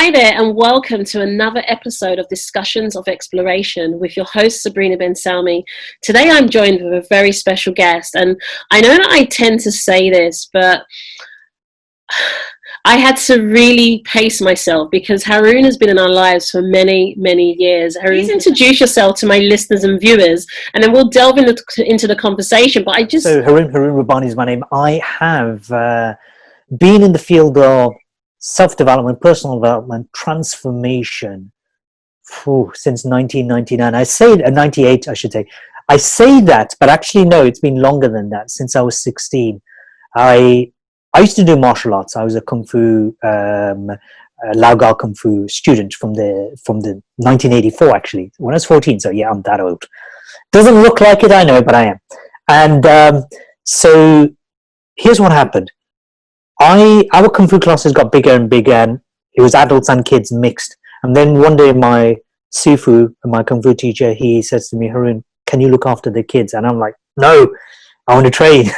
Hi there, and welcome to another episode of Discussions of Exploration with your host, Sabrina Ben Salmi. Today I'm joined with a very special guest, and I know that I tend to say this, but I had to really pace myself because Harun has been in our lives for many, many years. Harun, please introduce yourself to my listeners and viewers, and then we'll delve into the conversation. But So Harun Rabbani is my name. I have been in the field of self-development, personal development, transformation since 1999. I say 98, I should say. I say that, but actually no, it's been longer than that. Since I was 16, I used to do martial arts. I was a kung fu, Laogai kung fu student from the 1984 actually. When I was 14, so yeah, I'm that old. Doesn't look like it, I know, but I am. And so here's what happened. Our kung fu classes got bigger and bigger, and it was adults and kids mixed. And then one day my sifu, my kung fu teacher, he says to me, Harun, can you look after the kids? And I'm like, no, I want to train.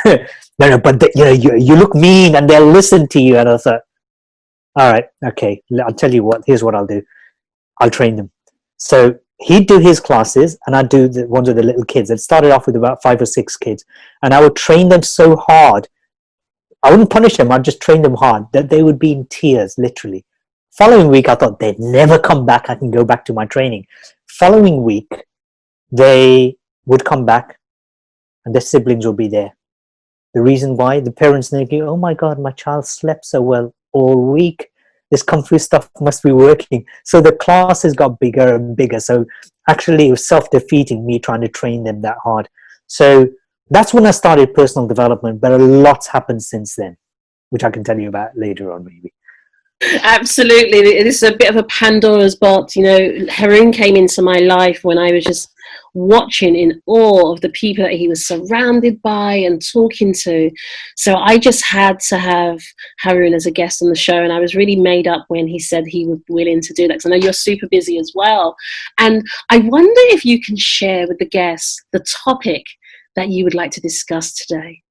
No, but you look mean and they'll listen to you. And I thought, all right, okay, I'll tell you what, here's what I'll do. I'll train them. So he'd do his classes and I'd do the ones with the little kids. It started off with about 5 or 6 kids, and I would train them so hard. I wouldn't punish them, I'd just train them hard that they would be in tears, literally. Following week, I thought they'd never come back. I can go back to my training. Following week, they would come back and their siblings would be there. The reason why, the parents thinking, oh my God, my child slept so well all week. This kung fu stuff must be working. So the classes got bigger and bigger. So actually it was self-defeating, me trying to train them that hard. So that's when I started personal development, but a lot's happened since then, which I can tell you about later on maybe. Absolutely. This is a bit of a Pandora's box. You know, Harun came into my life when I was just watching in awe of the people that he was surrounded by and talking to. So I just had to have Harun as a guest on the show, and I was really made up when he said he was willing to do that, because I know you're super busy as well. And I wonder if you can share with the guests the topic that you would like to discuss today.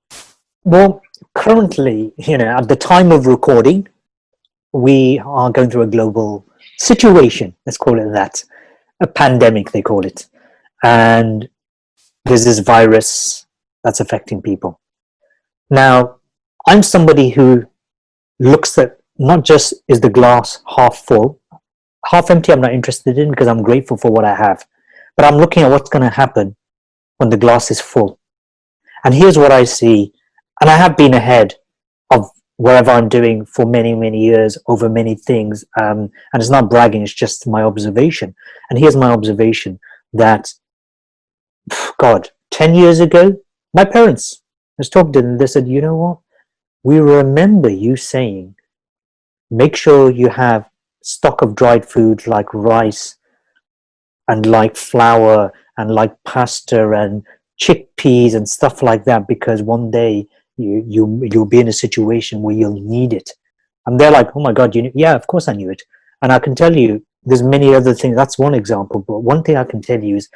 Well, currently, at the time of recording, we are going through a global situation, let's call it that, a pandemic they call it, and there's this virus that's affecting people. Now, I'm somebody who looks at not just is the glass half full, half empty I'm not interested in, because I'm grateful for what I have, but I'm looking at what's going to happen when the glass is full. And here's what I see, and I have been ahead of wherever I'm doing for many, many years over many things. And it's not bragging, it's just my observation. And here's my observation that, God, 10 years ago, my parents, I was talking to them, they said, you know what? We remember you saying, make sure you have stock of dried food like rice and like flour and like pasta and chickpeas and stuff like that, because one day you'll be in a situation where you'll need it. And they're like, oh my God, yeah, of course I knew it. And I can tell you there's many other things. That's one example, but one thing I can tell you is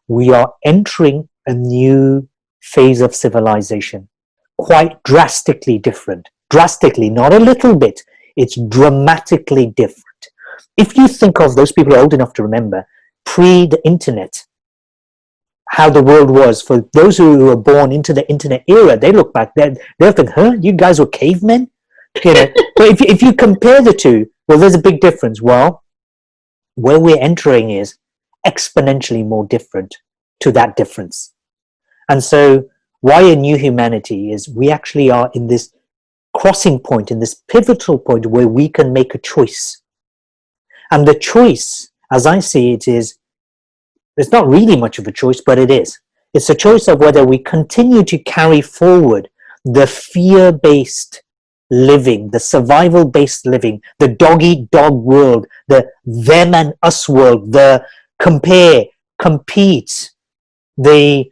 we are entering a new phase of civilization, quite drastically different. Drastically, not a little bit, it's dramatically different. If you think of those people who are old enough to remember pre the internet, how the world was, for those who were born into the internet era, they look back, they'll think, huh, you guys were cavemen? But if you compare the two, well, there's a big difference. Well, where we're entering is exponentially more different to that difference. And so why a new humanity is we actually are in this crossing point, in this pivotal point where we can make a choice. And the choice, as I see it, is it's not really much of a choice, but it is. It's a choice of whether we continue to carry forward the fear-based living, the survival-based living, the dog-eat-dog world, the them and us world, the compare, compete, the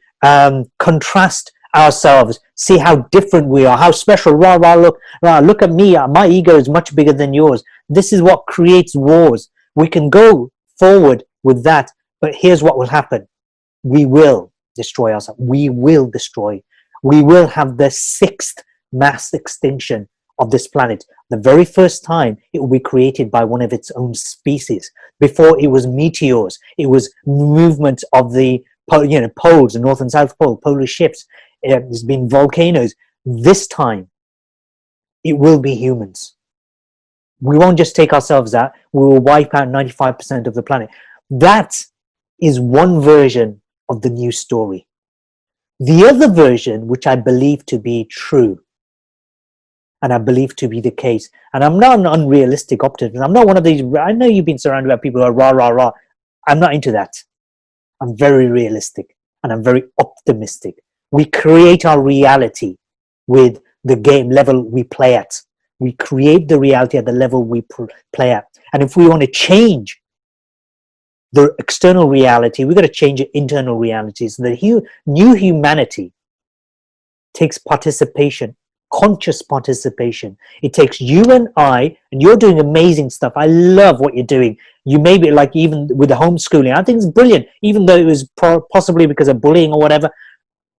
contrast ourselves, see how different we are, how special, look at me, my ego is much bigger than yours. This is what creates wars. We can go forward with that. But here's what will happen. We will destroy ourselves. We will destroy. We will have the 6th mass extinction of this planet. The very first time it will be created by one of its own species. Before it was meteors, it was movement of the poles, the North and South Pole, polar shifts. There's been volcanoes. This time it will be humans. We won't just take ourselves out, we will wipe out 95% of the planet. That is one version of the new story. The other version, which I believe to be true, and I believe to be the case, and I'm not an unrealistic optimist. I'm not one of these, I know you've been surrounded by people who are rah, rah, rah. I'm not into that. I'm very realistic and I'm very optimistic. We create our reality with the game level we play at. We create the reality at the level we play at. And if we want to change the external reality, we've got to change the internal reality. So the new humanity takes participation, conscious participation. It takes you and I, and you're doing amazing stuff. I love what you're doing. You may be like, even with the homeschooling, I think it's brilliant, even though it was possibly because of bullying or whatever.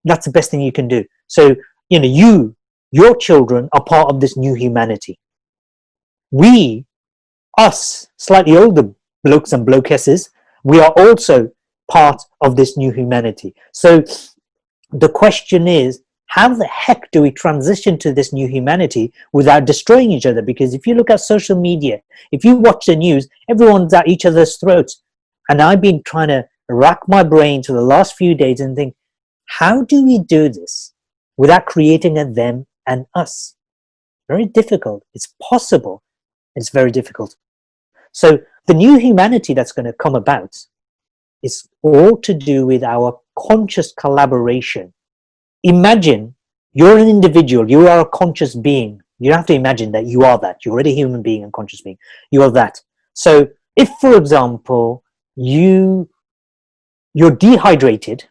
That's the best thing you can do. So, your children are part of this new humanity. We, us, slightly older blokes and blokesses, we are also part of this new humanity. So the question is, how the heck do we transition to this new humanity without destroying each other? Because if you look at social media, if you watch the news, everyone's at each other's throats. And I've been trying to rack my brain for the last few days and think, how do we do this without creating a them and us? Very difficult. It's possible. It's very difficult. So the new humanity that's going to come about is all to do with our conscious collaboration. Imagine you're an individual, you are a conscious being. You don't have to imagine that you are that. You're already a human being and conscious being. You are that. So if, for example, you're dehydrated,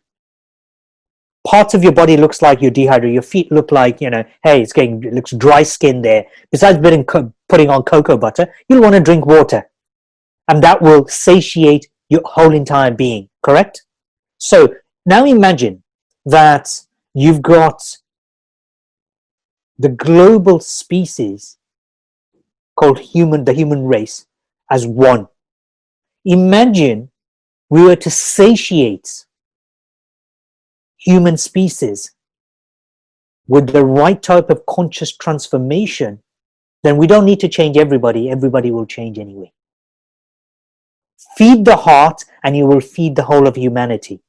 parts of your body looks like you're dehydrated, your feet look like, hey, it looks dry skin there. Besides putting on cocoa butter, you'll want to drink water. And that will satiate your whole entire being, correct? So now imagine that you've got the global species called the human race as one. Imagine we were to satiate human species with the right type of conscious transformation, then we don't need to change everybody. Everybody will change anyway. Feed the heart and you will feed the whole of humanity.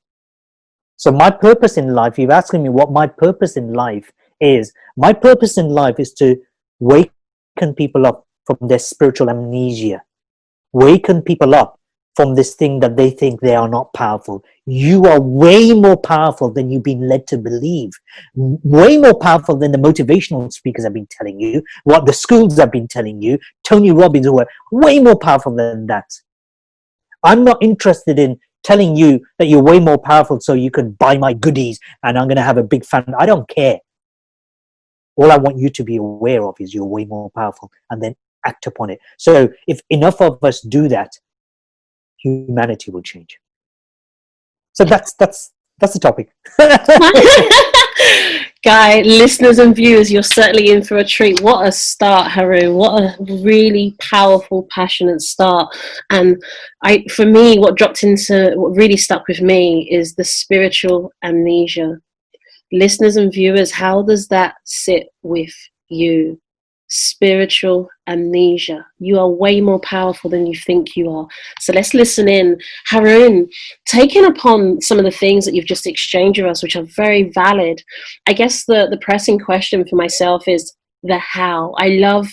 So my purpose in life, you're asking me what my purpose in life is. My purpose in life is to waken people up from their spiritual amnesia. Waken people up from this thing that they think they are not powerful. You are way more powerful than you've been led to believe. Way more powerful than the motivational speakers have been telling you, what the schools have been telling you, Tony Robbins, who are way more powerful than that. I'm not interested in telling you that you're way more powerful so you can buy my goodies and I'm going to have a big fan. I don't care. All I want you to be aware of is you're way more powerful and then act upon it. So if enough of us do that, humanity will change. So that's the topic. Guy, listeners and viewers, you're certainly in for a treat. What a start, Harun. What a really powerful, passionate start. And for me, what really stuck with me is the spiritual amnesia. Listeners and viewers, how does that sit with you? Spiritual amnesia. You are way more powerful than you think you are. So let's listen in. Harun, taking upon some of the things that you've just exchanged with us, which are very valid, I guess the pressing question for myself is the how. I love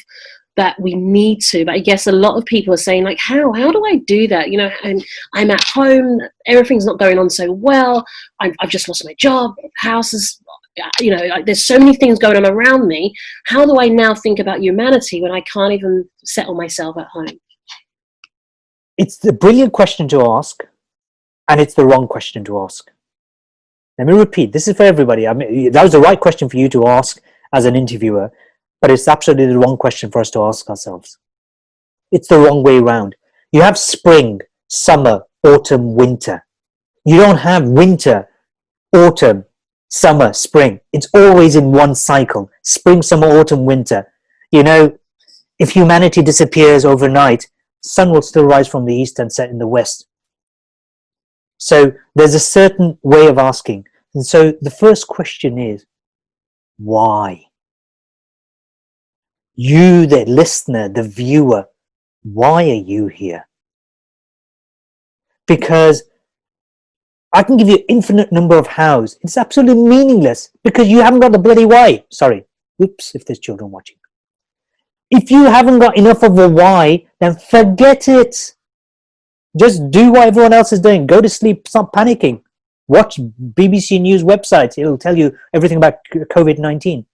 that we need to, but I guess a lot of people are saying, like, how do I do that? I'm at home, everything's not going on so well, I've just lost my job, house is, there's so many things going on around me. How do I now think about humanity when I can't even settle myself at home? It's the brilliant question to ask, and it's the wrong question to ask. Let me repeat, this is for everybody. I mean, that was the right question for you to ask as an interviewer, but it's absolutely the wrong question for us to ask ourselves. It's the wrong way around. You have spring, summer, autumn, winter. You don't have winter, autumn, summer, spring. It's always in one cycle. Spring, summer, autumn, winter. You know, if humanity disappears overnight, sun will still rise from the east and set in the west. So there's a certain way of asking. And so the first question is, why? You, the listener, the viewer, why are you here? Because I can give you an infinite number of hows. It's absolutely meaningless because you haven't got the bloody why. Sorry. Oops, if there's children watching. If you haven't got enough of a why, then forget it. Just do what everyone else is doing. Go to sleep, stop panicking. Watch BBC News websites. It'll tell you everything about COVID-19.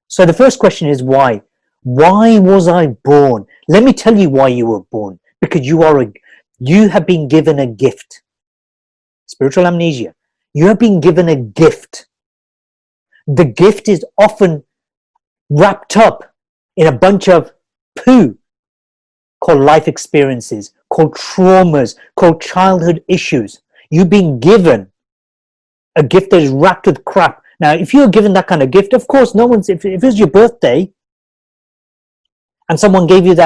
So the first question is why? Why was I born? Let me tell you why you were born. Because you have been given a gift. Spiritual amnesia. You have been given a gift. The gift is often wrapped up in a bunch of poo called life experiences, called traumas, called childhood issues. You've been given a gift that is wrapped with crap. Now, if you're given that kind of gift, of course, if it was your birthday and someone gave you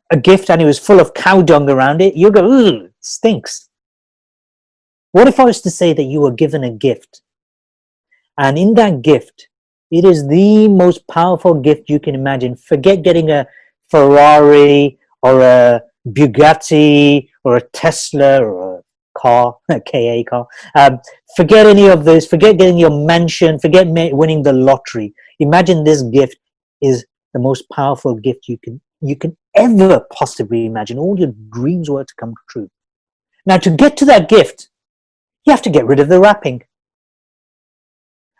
a gift and it was full of cow dung around it, you'll go, ugh, it stinks. What if I was to say that you were given a gift? And in that gift, it is the most powerful gift you can imagine. Forget getting a Ferrari or a Bugatti or a Tesla or a car, a KA car. Forget any of those. Forget getting your mansion. Forget winning the lottery. Imagine this gift is the most powerful gift you can ever possibly imagine. All your dreams were to come true. Now, to get to that gift, you have to get rid of the wrapping.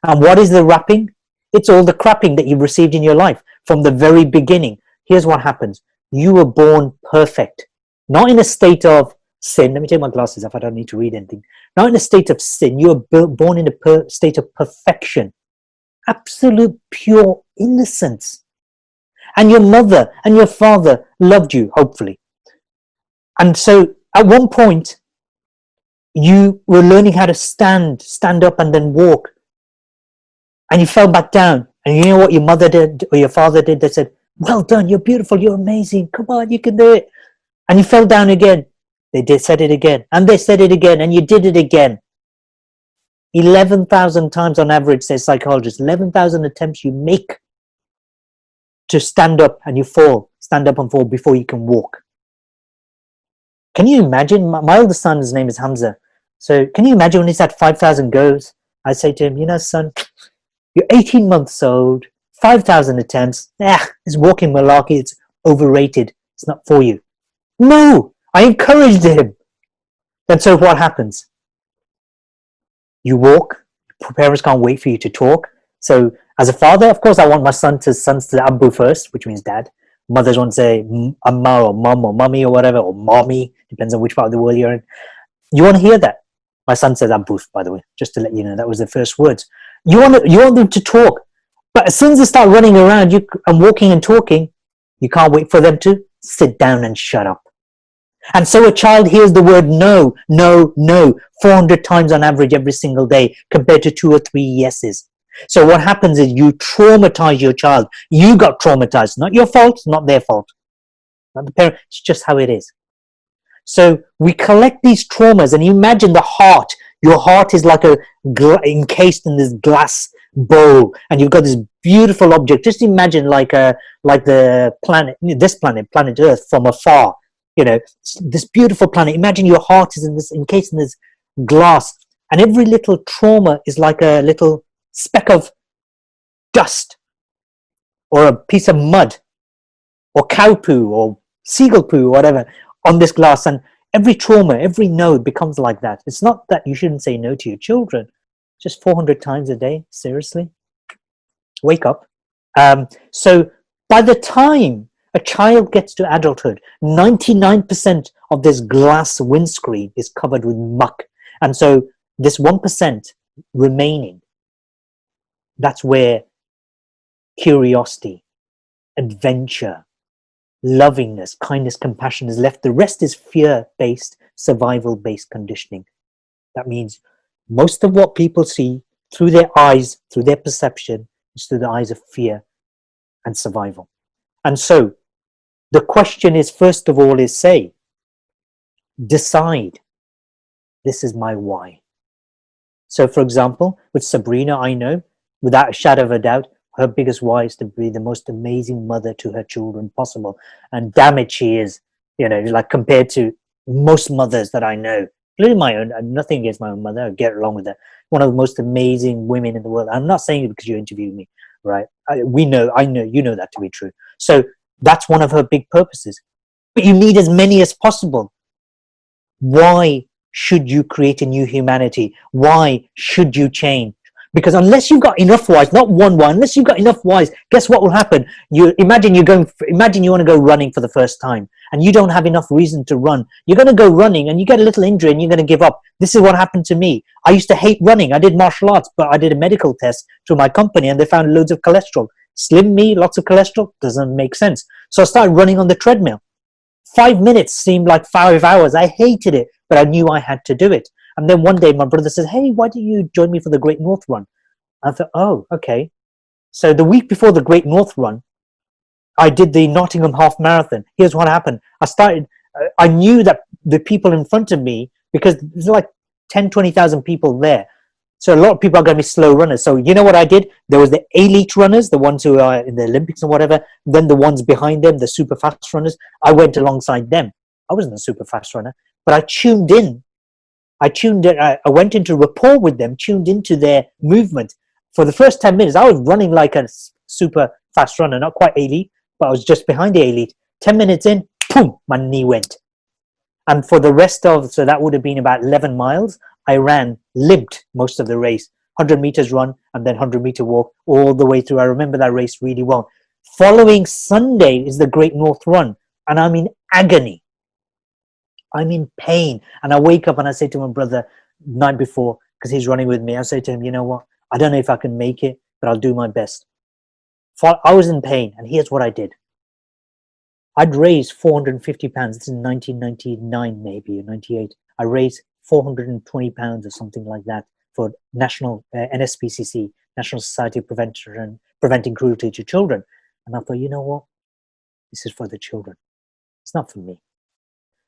And what is the wrapping? It's all the crapping that you've received in your life from the very beginning. Here's what happens. You were born perfect, not in a state of sin. Let me take my glasses off. I don't need to read anything. Not in a state of sin. You were born in a state of perfection, absolute pure innocence. And your mother and your father loved you, hopefully. And so at one point, you were learning how to stand up and then walk. And you fell back down. And you know what your mother did or your father did? They said, well done, you're beautiful, you're amazing. Come on, you can do it. And you fell down again. They said it again. And they said it again. And you did it again. 11,000 times on average, says psychologists. 11,000 attempts you make to stand up and you fall. Stand up and fall before you can walk. Can you imagine? My oldest son's name is Hamza. So can you imagine when he's had 5,000 goes? I say to him, you know, son, you're 18 months old, 5,000 attempts. It's walking malarkey. It's overrated. It's not for you. No, I encouraged him. And so what happens? You walk. Parents can't wait for you to talk. So as a father, of course, I want my sons to Abu first, which means dad. Mothers want to say Amma or Mum or Mummy or whatever, or Mommy, depends on which part of the world you're in. You want to hear that? My son says Abu, by the way, just to let you know, that was the first words. You want them to talk. But as soon as they start running around and walking and talking, you can't wait for them to sit down and shut up. And so a child hears the word no, no, no 400 times on average every single day compared to 2 or 3 yeses. So what happens is you traumatize your child. You got traumatized. Not your fault, not their fault. Not the parent. It's just how it is. So we collect these traumas and you imagine the heart. Your heart is like encased in this glass bowl and you've got this beautiful object. Just imagine like the planet, planet Earth from afar. You know, this beautiful planet. Imagine your heart is encased in this glass and every little trauma is like a little speck of dust or a piece of mud or cow poo or seagull poo or whatever on this glass, and every trauma, every node becomes like that. It's not that you shouldn't say no to your children, just 400 times a day. Seriously, wake up. So by the time a child gets to adulthood, 99% of this glass windscreen is covered with muck, and so this 1% remaining, that's where curiosity, adventure, lovingness, kindness, compassion is left. The rest is fear-based, survival-based conditioning. That means most of what people see through their eyes, through their perception, is through the eyes of fear. and survival. And so the question is, first of all, is say, decide, this is my why. So for example, with Sabrina, I know without a shadow of a doubt, her biggest why is to be the most amazing mother to her children possible. And damn it, she is, like compared to most mothers that I know, including my own. I'm nothing against my own mother. I get along with her. One of the most amazing women in the world. I'm not saying it because you interviewed me, right? I know, you know that to be true. So that's one of her big purposes. But you need as many as possible. Why should you create a new humanity? Why should you change? Because unless you've got enough whys, not one why, unless you've got enough whys, guess what will happen? Imagine you want to go running for the first time and you don't have enough reason to run. You're going to go running and you get a little injury and you're going to give up. This is what happened to me. I used to hate running. I did martial arts, but I did a medical test through my company and they found loads of cholesterol. Slim me, lots of cholesterol, doesn't make sense. So I started running on the treadmill. 5 minutes seemed like 5 hours. I hated it, but I knew I had to do it. And then one day my brother says, hey, why don't you join me for the Great North Run? I thought, oh, okay. So the week before the Great North Run, I did the Nottingham Half Marathon. Here's what happened. I knew that the people in front of me, because there's like 10, 20,000 people there. So a lot of people are going to be slow runners. So you know what I did? There was the elite runners, the ones who are in the Olympics and whatever. Then the ones behind them, the super fast runners. I went alongside them. I wasn't a super fast runner, but I tuned in. I went into rapport with them, tuned into their movement. For the first 10 minutes, I was running like a super fast runner, not quite elite, but I was just behind the elite. 10 minutes in, boom, my knee went. And for the rest so that would have been about 11 miles, I limped most of the race. 100 meters run and then 100-meter walk all the way through. I remember that race really well. Following Sunday is the Great North Run, and I'm in agony. I'm in pain. And I wake up and I say to my brother the night before, because he's running with me, I say to him, you know what? I don't know if I can make it, but I'll do my best. I was in pain, and here's what I did. I'd raised £450. This is in 1999, maybe, or 98. I raised £420 or something like that for national NSPCC, National Society of Preventing Cruelty to Children. And I thought, you know what? This is for the children. It's not for me.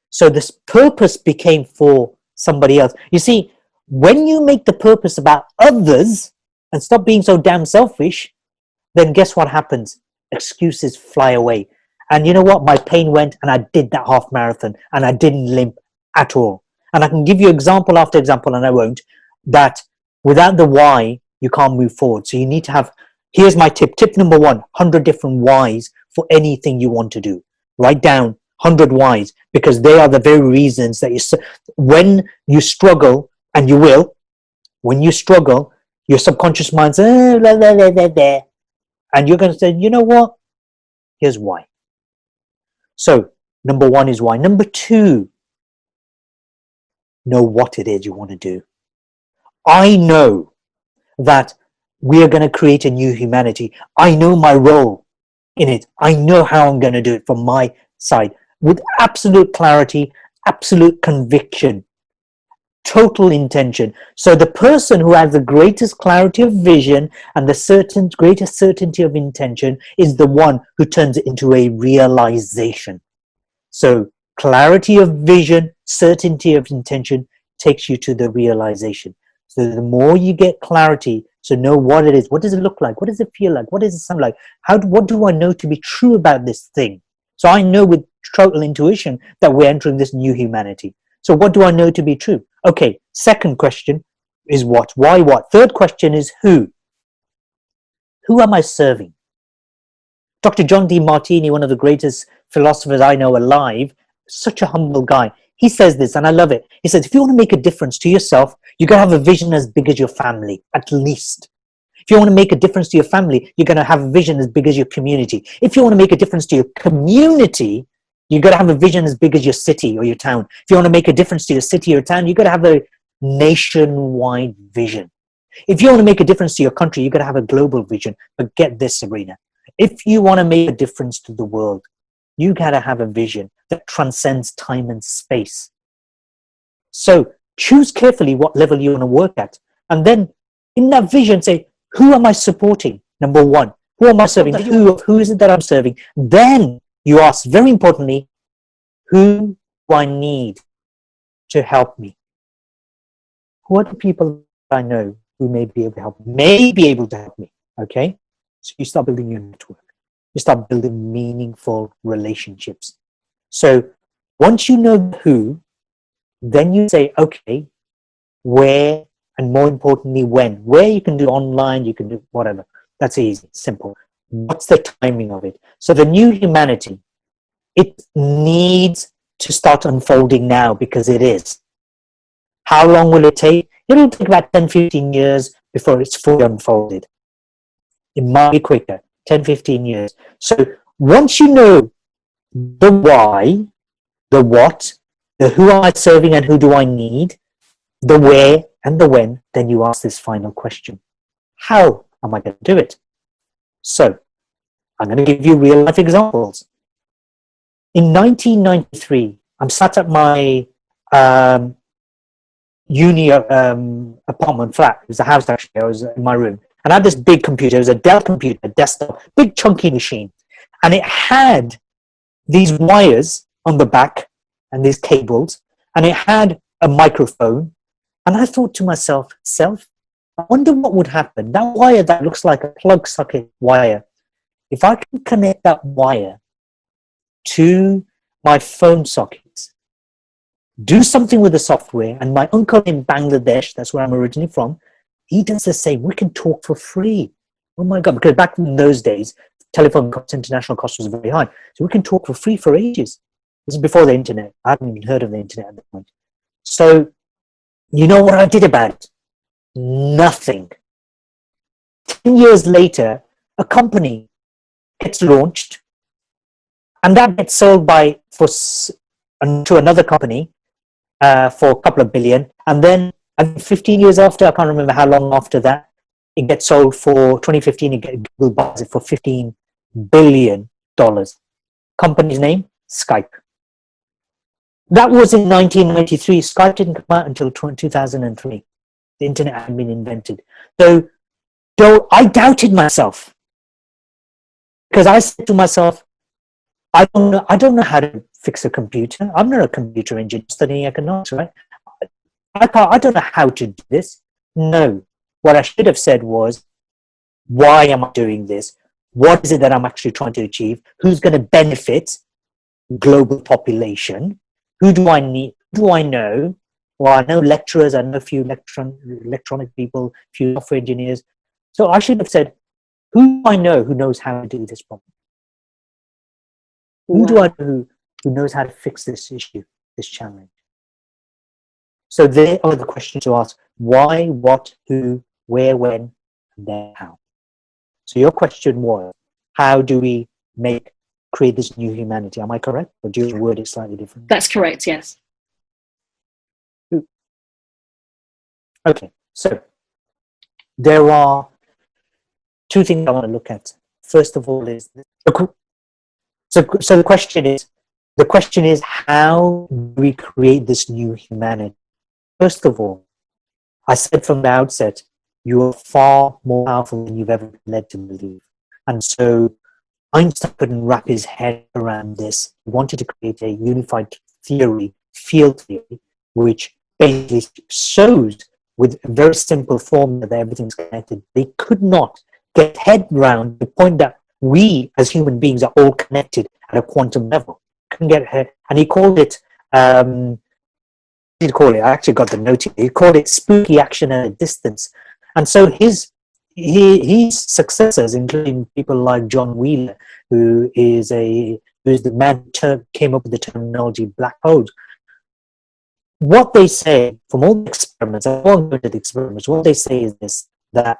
So this purpose became for somebody else. You see, when you make the purpose about others and stop being so damn selfish, then guess what happens? Excuses fly away. And you know what? My pain went and I did that half marathon and I didn't limp at all. And I can give you example after example, and I won't, that without the why, you can't move forward. So you need to have, here's my tip. Tip number 1, 100 different whys for anything you want to do. Write down 100 whys, because they are the very reasons that when you struggle, and you will, when you struggle, your subconscious mind says, and you're going to say, you know what? Here's why. So number 1 is why. Number 2, know what it is you want to do. I know that we are going to create a new humanity. I know my role in it. I know how I'm going to do it from my side with absolute clarity, absolute conviction, total intention. So the person who has the greatest clarity of vision and the greatest certainty of intention is the one who turns it into a realization. So clarity of vision, certainty of intention takes you to the realization. So the more you get clarity, so know what it is, what does it look like, what does it feel like, what does it sound like, what do I know to be true about this thing? So I know with total intuition that we're entering this new humanity. So what do I know to be true? Okay, second question is what? Why what? Third question is who? Who am I serving? Dr. John D. Martini, one of the greatest philosophers I know alive, such a humble guy. He says this, and I love it. He says, if you want to make a difference to yourself, you got to have a vision as big as your family, at least. If you want to make a difference to your family, you're going to have a vision as big as your community. If you want to make a difference to your community, you got to have a vision as big as your city or your town. If you want to make a difference to your city or town, you got to have a nationwide vision. If you want to make a difference to your country, you got to have a global vision. But get this, Sabrina. If you want to make a difference to the world, you got to have a vision that transcends time and space. So choose carefully what level you want to work at. And then in that vision, say, who am I supporting? Number 1. Who am I serving? Who is it that I'm serving? Then you ask, very importantly, who do I need to help me? Who are the people I know who may be able to help me? Okay? So you start building your network. You start building meaningful relationships. So once you know who, then you say, okay, where, and more importantly, when. Where you can do online, you can do whatever. That's easy, simple. What's the timing of it? So the new humanity, it needs to start unfolding now, because it is. How long will it take? It'll take about 10, 15 years before it's fully unfolded. It might be quicker, 10, 15 years. So once you know the why, the what, the who am I serving and who do I need, the where and the when, then you ask this final question. How am I going to do it? So I'm going to give you real life examples. In 1993, I'm sat at my uni apartment flat. It was a house actually. I was in my room, and I had this big computer. It was a Dell computer, a desktop, big chunky machine, and it had these wires on the back and these cables, and it had a microphone. And I thought to myself, I wonder what would happen. That wire that looks like a plug socket wire, if I can connect that wire to my phone sockets, do something with the software, and my uncle in Bangladesh, that's where I'm originally from, he does the same. We can talk for free. Oh my God, because back in those days, telephone costs, international cost was very high. So we can talk for free for ages. This is before the internet. I hadn't even heard of the internet at that point. So, you know what I did about it? Nothing. 10 years later, a company gets launched, and that gets sold to another company for a couple of billion. And then 15 years after, I can't remember how long after that, it gets sold for 2015. Google buys it for $15 billion. Company's name, Skype. That was in 1993. Skype didn't come out until 2003. The internet hadn't been invented. So I doubted myself, because I said to myself, I don't know how to fix a computer. I'm not a computer engineer studying economics, right? I don't know how to do this. No. What I should have said was, why am I doing this? What is it that I'm actually trying to achieve? Who's going to benefit global population? Who do I need? Who do I know? Well, I know lecturers, I know a few electronic people, a few software engineers. So I should have said, who do I know who knows how to do this problem? Who do I know who knows how to fix this issue, this challenge? So there are the questions to ask: why, what, who, where, when, and then how. So your question was, how do we create this new humanity? Am I correct? Or do you word it slightly differently? That's correct, yes. Okay, so there are two things I want to look at. First of all is, so the question is, how do we create this new humanity? First of all, I said from the outset, you are far more powerful than you've ever been led to believe. And so Einstein couldn't wrap his head around this. He wanted to create a unified theory, field theory, which basically shows with a very simple formula that everything's connected. They could not get head round the point that we as human beings are all connected at a quantum level. Couldn't get head, and he called it, I actually got the note. He called it spooky action at a distance. And so his successors, including people like John Wheeler, who is the man who came up with the terminology black holes. What they say from all the experiments, I won't go into the experiments, what they say is this, that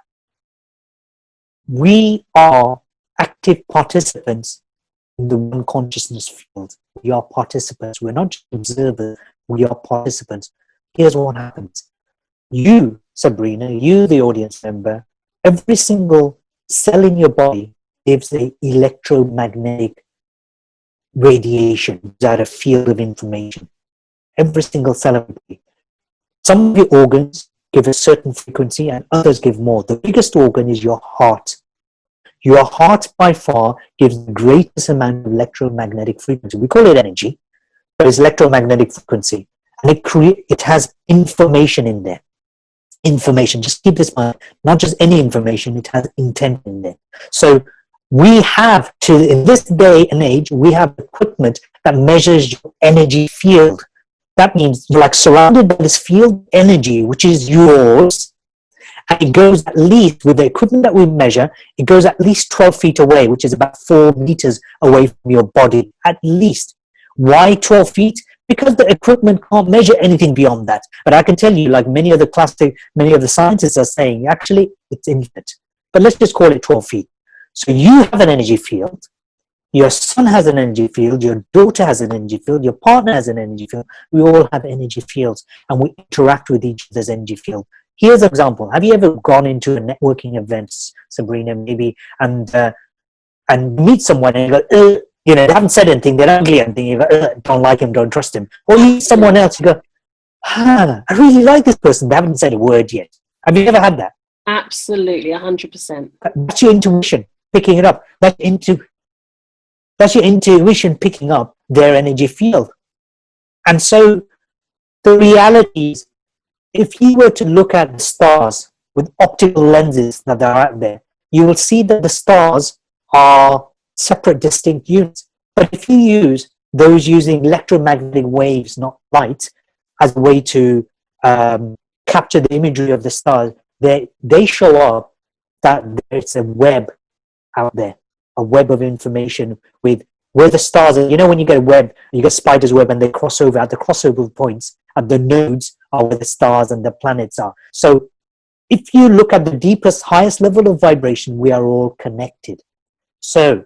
we are active participants in the one consciousness field. We are participants. We're not just observers, we are participants. Here's what happens. You, Sabrina, you, the audience member, every single cell in your body gives an electromagnetic radiation, that a field of information. Every single cell of the body. Some of your organs give a certain frequency and others give more. The biggest organ is your heart. Your heart by far gives the greatest amount of electromagnetic frequency. We call it energy, but it's electromagnetic frequency. And it has information in there. Information, just keep this in mind, not just any information, it has intent in there. So we have to, in this day and age, we have equipment that measures your energy field. That means you're like surrounded by this field energy, which is yours. And it goes at least, with the equipment that we measure, it goes at least 12 feet away, which is about 4 meters away from your body, at least. Why 12 feet? Because the equipment can't measure anything beyond that. But I can tell you, like many of the scientists are saying, actually, it's infinite. But let's just call it 12 feet. So you have an energy field. Your son has an energy field. Your daughter has an energy field. Your partner has an energy field. We all have energy fields, and we interact with each other's energy field. Here's an example. Have you ever gone into a networking event, Sabrina, maybe, and meet someone and you go, they haven't said anything, they don't do anything, you go, don't like him, don't trust him. Or you meet someone else, you go, I really like this person, they haven't said a word yet. Have you ever had that? Absolutely, 100%. That's your intuition picking it up. That's your intuition picking up their energy field. And so the reality is, if you were to look at the stars with optical lenses that are out there, you will see that the stars are separate, distinct units. But if you use those using electromagnetic waves, not light, as a way to capture the imagery of the stars, they show up that it's a web out there, a web of information with where the stars are. When you get a web, you get spider's web, and they cross over at the crossover points, at the nodes are where the stars and the planets are. So if you look at the deepest, highest level of vibration, we are all connected. So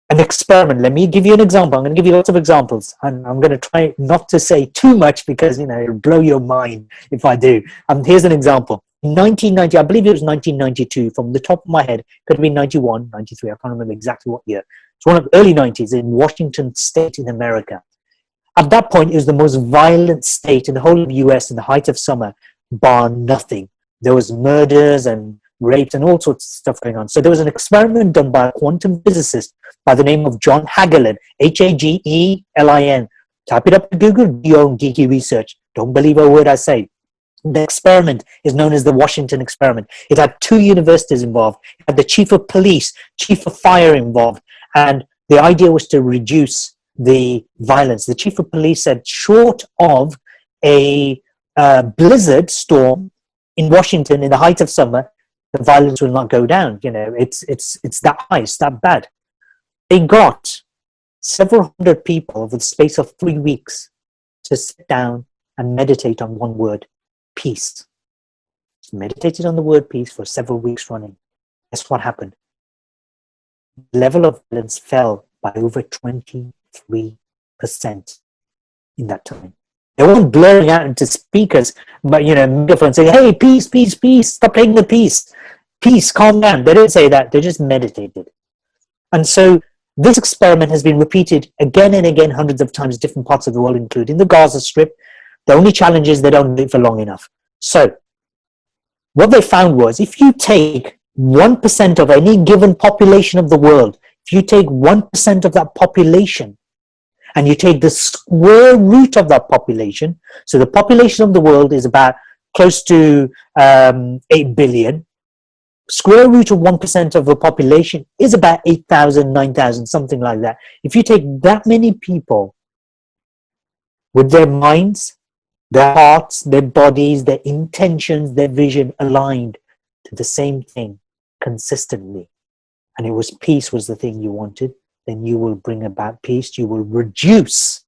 an experiment, let me give you an example. I'm going to give you lots of examples, and I'm going to try not to say too much because it'll blow your mind if I do. Here's an example. In 1990, I believe it was 1992, from the top of my head, could have been 91, 93, I can't remember exactly what year. It's one of the early 90s in Washington State in America. At that point, it was the most violent state in the whole of the US in the height of summer, bar nothing. There was murders and rapes and all sorts of stuff going on. So there was an experiment done by a quantum physicist by the name of John Hagelin, Hagelin. Type it up to Google, do your own geeky research. Don't believe a word I say. The experiment is known as the Washington experiment. It had 2 universities involved. It had the chief of police, chief of fire involved. And the idea was to reduce the violence. The chief of police said, short of a blizzard storm in Washington in the height of summer, the violence will not go down. It's that high, it's that bad. They got several hundred people over the space of 3 weeks to sit down and meditate on one word: peace. Meditated on the word peace for several weeks running. Guess what happened? The level of violence fell by over 23% in that time. They weren't blurring out into speakers, but megaphones saying, "Hey, peace, peace, peace! Stop playing the peace, peace, calm down." They didn't say that. They just meditated. And so this experiment has been repeated again and again, hundreds of times, different parts of the world, including the Gaza Strip. The only challenge is they don't do it for long enough. So what they found was, if you take 1% of any given population of the world, if you take 1% of that population and you take the square root of that population, so the population of the world is about close to 8 billion. Square root of 1% of the population is about 8,000, 9,000, something like that. If you take that many people with their minds, their hearts, their bodies, their intentions, their vision aligned to the same thing consistently, and it was peace was the thing you wanted, then you will bring about peace. You will reduce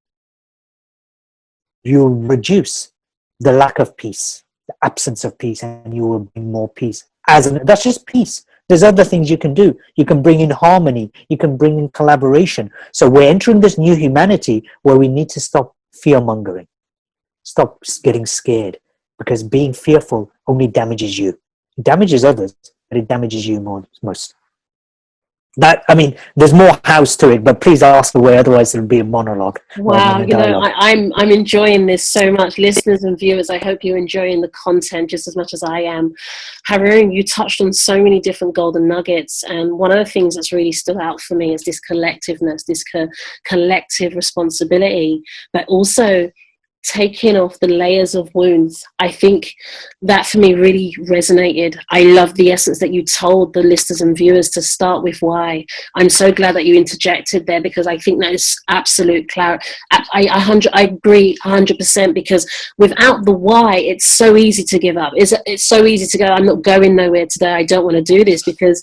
the lack of peace, the absence of peace, and you will bring more peace. That's just peace. There's other things you can do. You can bring in harmony. You can bring in collaboration. So we're entering this new humanity where we need to stop fear-mongering. Stop getting scared, because being fearful only damages you. It damages others, but it damages you most. that, I mean, there's more house to it, but please ask away, otherwise it'll be a monologue rather Wow, than a dialogue. I'm enjoying this so much. Listeners and viewers, I hope you're enjoying the content just as much as I am. Harun, you touched on so many different golden nuggets, and one of the things that's really stood out for me is this collectiveness, this collective responsibility, but also taking off the layers of wounds. I think that for me really resonated. I love the essence that you told the listeners and viewers to start with why. I'm so glad that you interjected there, because I think that is absolute clarity. I agree 100%, because without the why, it's so easy to give up. It's so easy to go, I'm not going nowhere today, I don't want to do this, because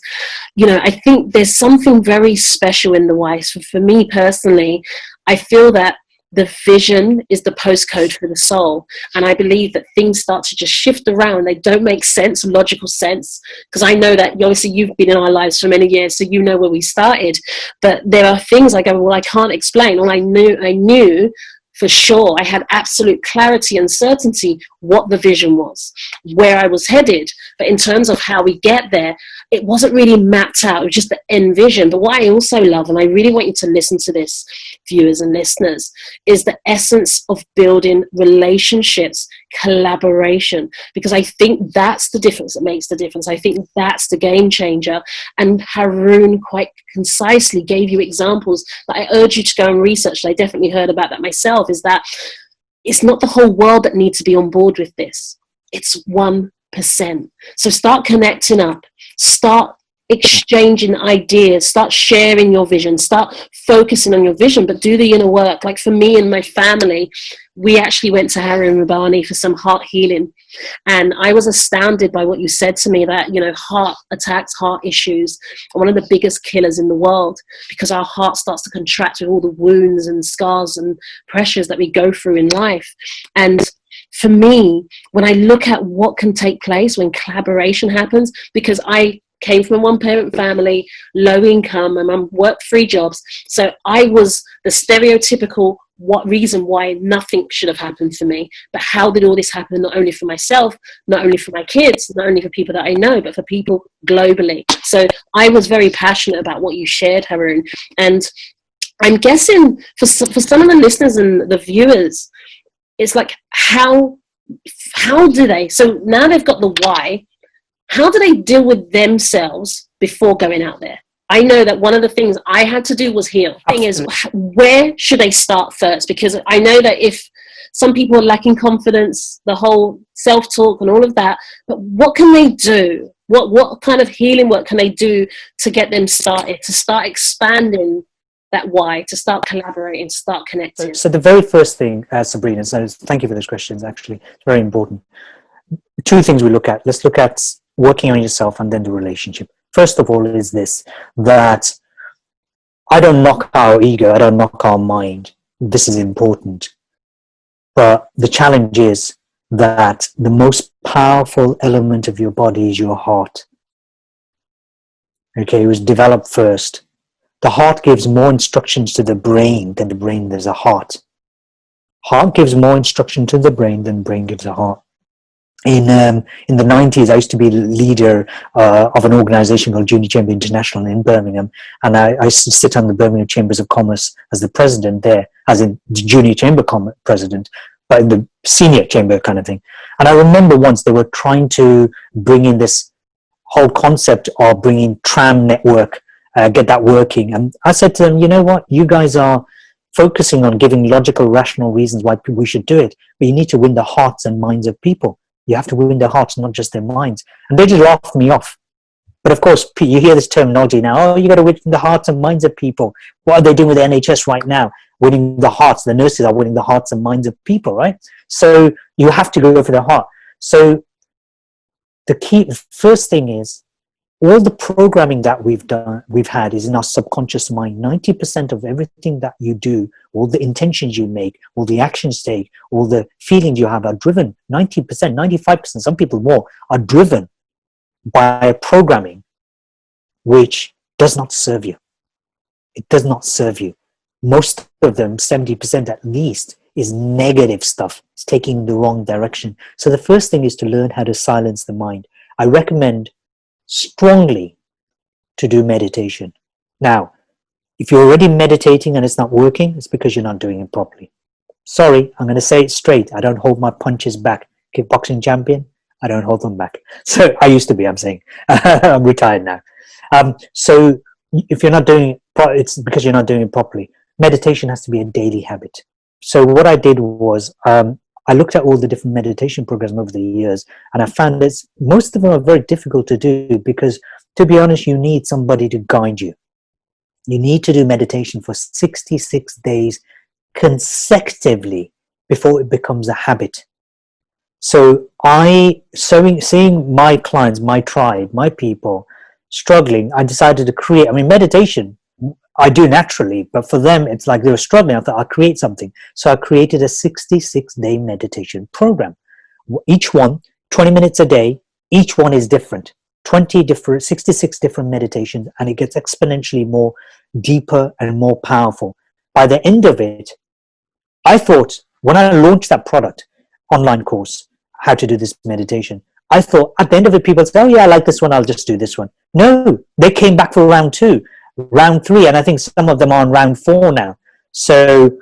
I think there's something very special in the why. So for me personally, I feel that the vision is the postcode for the soul. And I believe that things start to just shift around. They don't make sense, logical sense. Because I know that obviously you've been in our lives for many years, so you know where we started. But there are things I go, well, I can't explain. All I knew for sure, I had absolute clarity and certainty what the vision was, where I was headed. But in terms of how we get there, it wasn't really mapped out. It was just the end vision. But what I also love, and I really want you to listen to this, viewers and listeners, is the essence of building relationships, collaboration, because I think that's the difference that makes the difference. I think that's the game changer. And Harun quite concisely gave you examples that I urge you to go and research. I definitely heard about that myself, is that it's not the whole world that needs to be on board with this. It's 1%. So start connecting up, start exchanging ideas, start sharing your vision, start focusing on your vision, but do the inner work. Like for me and my family, we actually went to Harun Rabbani for some heart healing. And I was astounded by what you said to me, that, heart attacks, heart issues are one of the biggest killers in the world, because our heart starts to contract with all the wounds and scars and pressures that we go through in life. And for me, when I look at what can take place when collaboration happens, because I came from a one-parent family, low income, my mum worked 3 jobs, so I was the stereotypical reason why nothing should have happened for me. But how did all this happen, not only for myself, not only for my kids, not only for people that I know, but for people globally? So I was very passionate about what you shared, Harun. And I'm guessing for some of the listeners and the viewers, it's like, how do they, so now they've got the why, how do they deal with themselves before going out there? I know that one of the things I had to do was heal. The thing is, where should they start first? Because I know that if some people are lacking confidence, the whole self-talk and all of that, but what can they do? What kind of healing work can they do to get them started, to start expanding that why, to start collaborating, to start connecting? So the very first thing, Sabrina, so thank you for those questions, actually. It's very important. 2 things we look at. Let's look at working on yourself and then the relationship. First of all is this, that I don't knock our ego, I don't knock our mind. This is important. But the challenge is that the most powerful element of your body is your heart. Okay, it was developed first. The heart gives more instructions to the brain than the brain gives a heart. Heart gives more instruction to the brain than brain gives a heart. In the 90s, I used to be leader of an organization called Junior Chamber International in Birmingham, and I used to sit on the Birmingham Chambers of Commerce as the president there, as in the Junior Chamber president, but in the senior chamber kind of thing. And I remember once they were trying to bring in this whole concept of bringing tram network, get that working. And I said to them, you know what, you guys are focusing on giving logical, rational reasons why we should do it, but you need to win the hearts and minds of people. You have to win their hearts, not just their minds. And they just laughed me off. But of course, you hear this terminology now, oh, you got to win the hearts and minds of people. What are they doing with the NHS right now? Winning the hearts. The nurses are winning the hearts and minds of people, right? So you have to go for the heart. So the first thing is, all the programming that we've had is in our subconscious mind. 90% of everything that you do, all the intentions you make, all the actions take, all the feelings you have are driven. 90%, 95%, some people more, are driven by a programming which does not serve you. It does not serve you. Most of them, 70% at least, is negative stuff. It's taking the wrong direction. So the first thing is to learn how to silence the mind. I recommend strongly to do meditation. Now, if you're already meditating and it's not working, it's because you're not doing it properly. Sorry, I'm going to say it straight. I don't hold my punches back. Kickboxing champion, I don't hold them back. So I used to be, I'm saying. I'm retired now. So if you're not doing it, it's because you're not doing it properly. Meditation has to be a daily habit. So what I did was I looked at all the different meditation programs over the years, and I found that most of them are very difficult to do because, to be honest, you need somebody to guide you. You need to do meditation for 66 days consecutively before it becomes a habit. So seeing my clients, my tribe, my people struggling, I decided to create, meditation I do naturally, but for them, it's like they were struggling. I thought I'll create something. So I created a 66-day meditation program. Each one, 20 minutes a day, each one is different. 66 different meditations, and it gets exponentially more deeper and more powerful. By the end of it, I thought, when I launched that product, online course, how to do this meditation, I thought at the end of it, people say, oh yeah, I like this one, I'll just do this one. No, they came back for round 2, round 3, and I think some of them are on round 4 now. So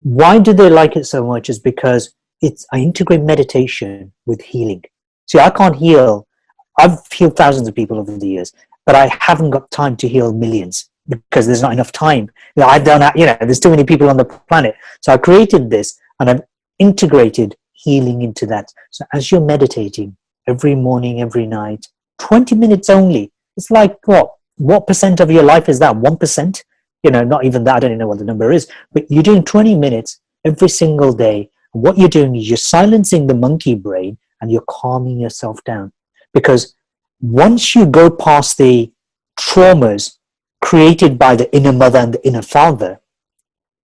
why do they like it so much is because I integrate meditation with healing. See, I can't heal. I've healed thousands of people over the years, but I haven't got time to heal millions because there's not enough time. I don't have, there's too many people on the planet. So I created this, and I've integrated healing into that. So as you're meditating every morning, every night, 20 minutes only, it's like what percent of your life is that? 1%? Not even that. I don't even know what the number is, but you're doing 20 minutes every single day. What you're doing is you're silencing the monkey brain and you're calming yourself down. Because once you go past the traumas created by the inner mother and the inner father,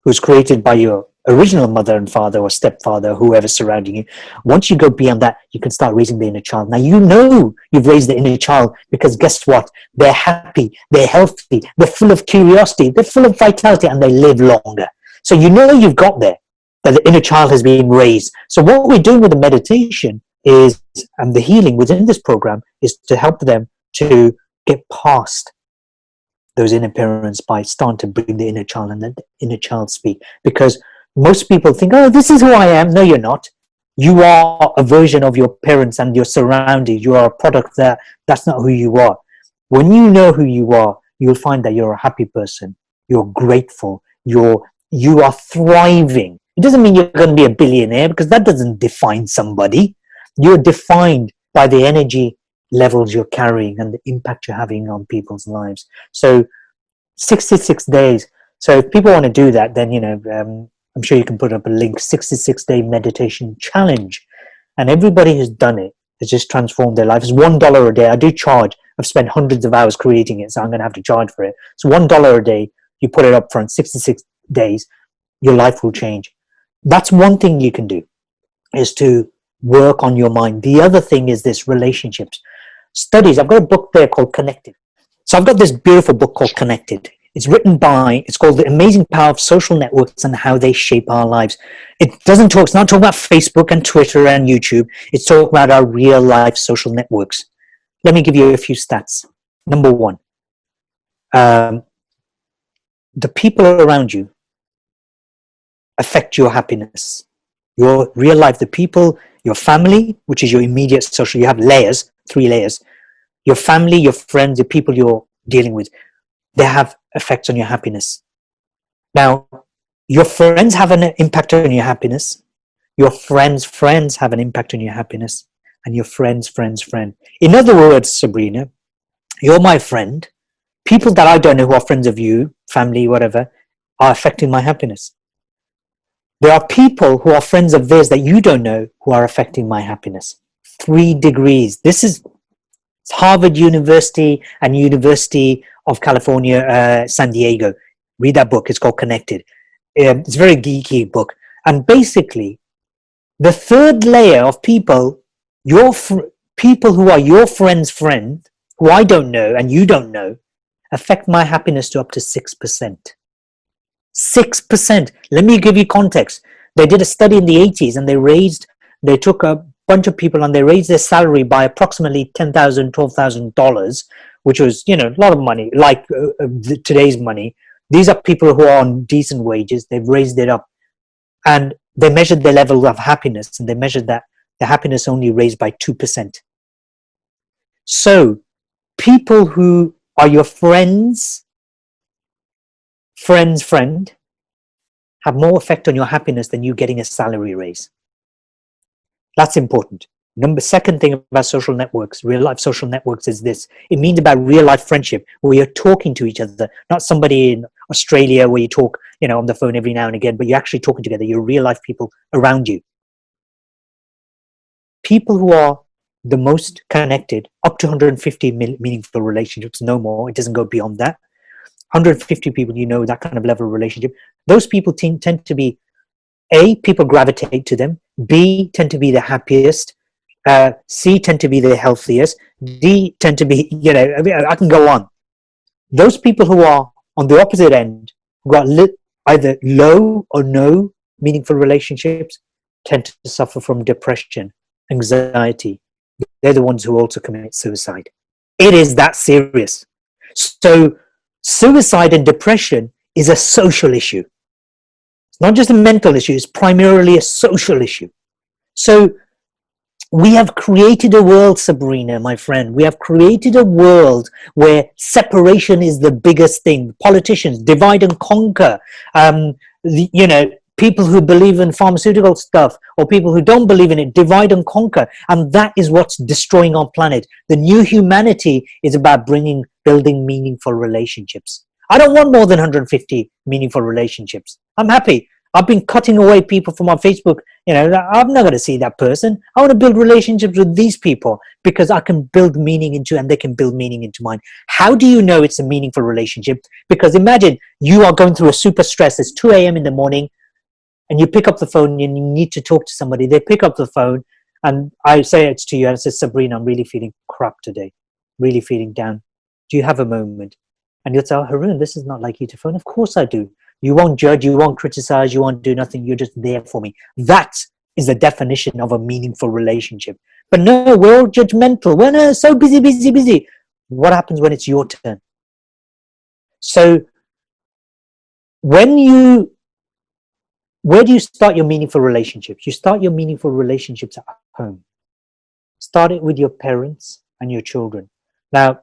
who's created by your original mother and father or stepfather, whoever's surrounding you, once you go beyond that, you can start raising the inner child. Now, you've raised the inner child because guess what? They're happy, they're healthy, they're full of curiosity, they're full of vitality, and they live longer. So you've got there, that the inner child has been raised. So what we're doing with the meditation is, and the healing within this program, is to help them to get past those inner parents by starting to bring the inner child and let the inner child speak. Because most people think, oh, this is who I am. No, you're not. You are a version of your parents and your surroundings. You are a product that's not who you are. When you know who you are, you'll find that you're a happy person. You're grateful. You are thriving. It doesn't mean you're going to be a billionaire, because that doesn't define somebody. You're defined by the energy levels you're carrying and the impact you're having on people's lives. So 66 days. So if people want to do that, then, I'm sure you can put up a link, 66-day meditation challenge. And everybody who's done it has just transformed their life. It's $1 a day. I do charge. I've spent hundreds of hours creating it, so I'm going to have to charge for it. So $1 a day, you put it up front, 66 days, your life will change. That's one thing you can do, is to work on your mind. The other thing is this: relationships. Studies. I've got a book there called Connected. So I've got this beautiful book called Connected. It's called The Amazing Power of Social Networks and How They Shape Our Lives. It's not talking about Facebook and Twitter and YouTube. It's talking about our real life social networks. Let me give you a few stats. Number 1, the people around you affect your happiness. Your real life, the people, your family, which is your immediate social, you have layers, 3 layers. Your family, your friends, the people you're dealing with, they have effects on your happiness. Now, your friends have an impact on your happiness. Your friends' friends have an impact on your happiness. And your friends' friends' friend. In other words, Sabrina, you're my friend. People that I don't know who are friends of you, family, whatever, are affecting my happiness. There are people who are friends of theirs that you don't know who are affecting my happiness. 3 degrees. This is Harvard University and University of California, San Diego. Read that book. It's called Connected. It's a very geeky book. And basically, the 3rd layer of people, people who are your friend's friend, who I don't know and you don't know, affect my happiness to up to 6%. 6%. Let me give you context. They did a study in the 80s, and they took a bunch of people and they raised their salary by approximately $10,000, $12,000 which was, a lot of money, like today's money. These are people who are on decent wages. They've raised it up, and they measured their level of happiness, and they measured that the happiness only raised by 2%. So people who are your friend's friend have more effect on your happiness than you getting a salary raise. That's important. Second thing about social networks, real life social networks, is this. It means about real life friendship, where you're talking to each other, not somebody in Australia where you talk, on the phone every now and again, but you're actually talking together. You're real life people around you. People who are the most connected, up to 150 meaningful relationships, no more. It doesn't go beyond that. 150 people, that kind of level of relationship. Those people tend to be, A, people gravitate to them. B, tend to be the happiest. C, tend to be the healthiest. D, tend to be, I can go on. Those people who are on the opposite end, who got either low or no meaningful relationships, tend to suffer from depression, anxiety. They're the ones who also commit suicide. It is that serious. So suicide and depression is a social issue. It's not just a mental issue, it's primarily a social issue. So we have created a world, Sabrina, my friend. We have created a world where separation is the biggest thing. Politicians divide and conquer. People who believe in pharmaceutical stuff or people who don't believe in it divide and conquer. And that is what's destroying our planet. The new humanity is about building meaningful relationships. I don't want more than 150 meaningful relationships. I'm happy. I've been cutting away people from my Facebook. I'm not going to see that person. I want to build relationships with these people because I can build meaning into, and they can build meaning into mine. How do you know it's a meaningful relationship? Because imagine you are going through a super stress. It's 2 a.m. in the morning and you pick up the phone and you need to talk to somebody. They pick up the phone and I say it's to you and I say, Sabrina, I'm really feeling crap today. Really feeling down. Do you have a moment? And you'll say, oh, Harun, this is not like you to phone. Of course I do. You won't judge, you won't criticize, you won't do nothing. You're just there for me. That is the definition of a meaningful relationship. But no, we're all judgmental. We're so busy. What happens when it's your turn? So where do you start your meaningful relationships? You start your meaningful relationships at home. Start it with your parents and your children. Now,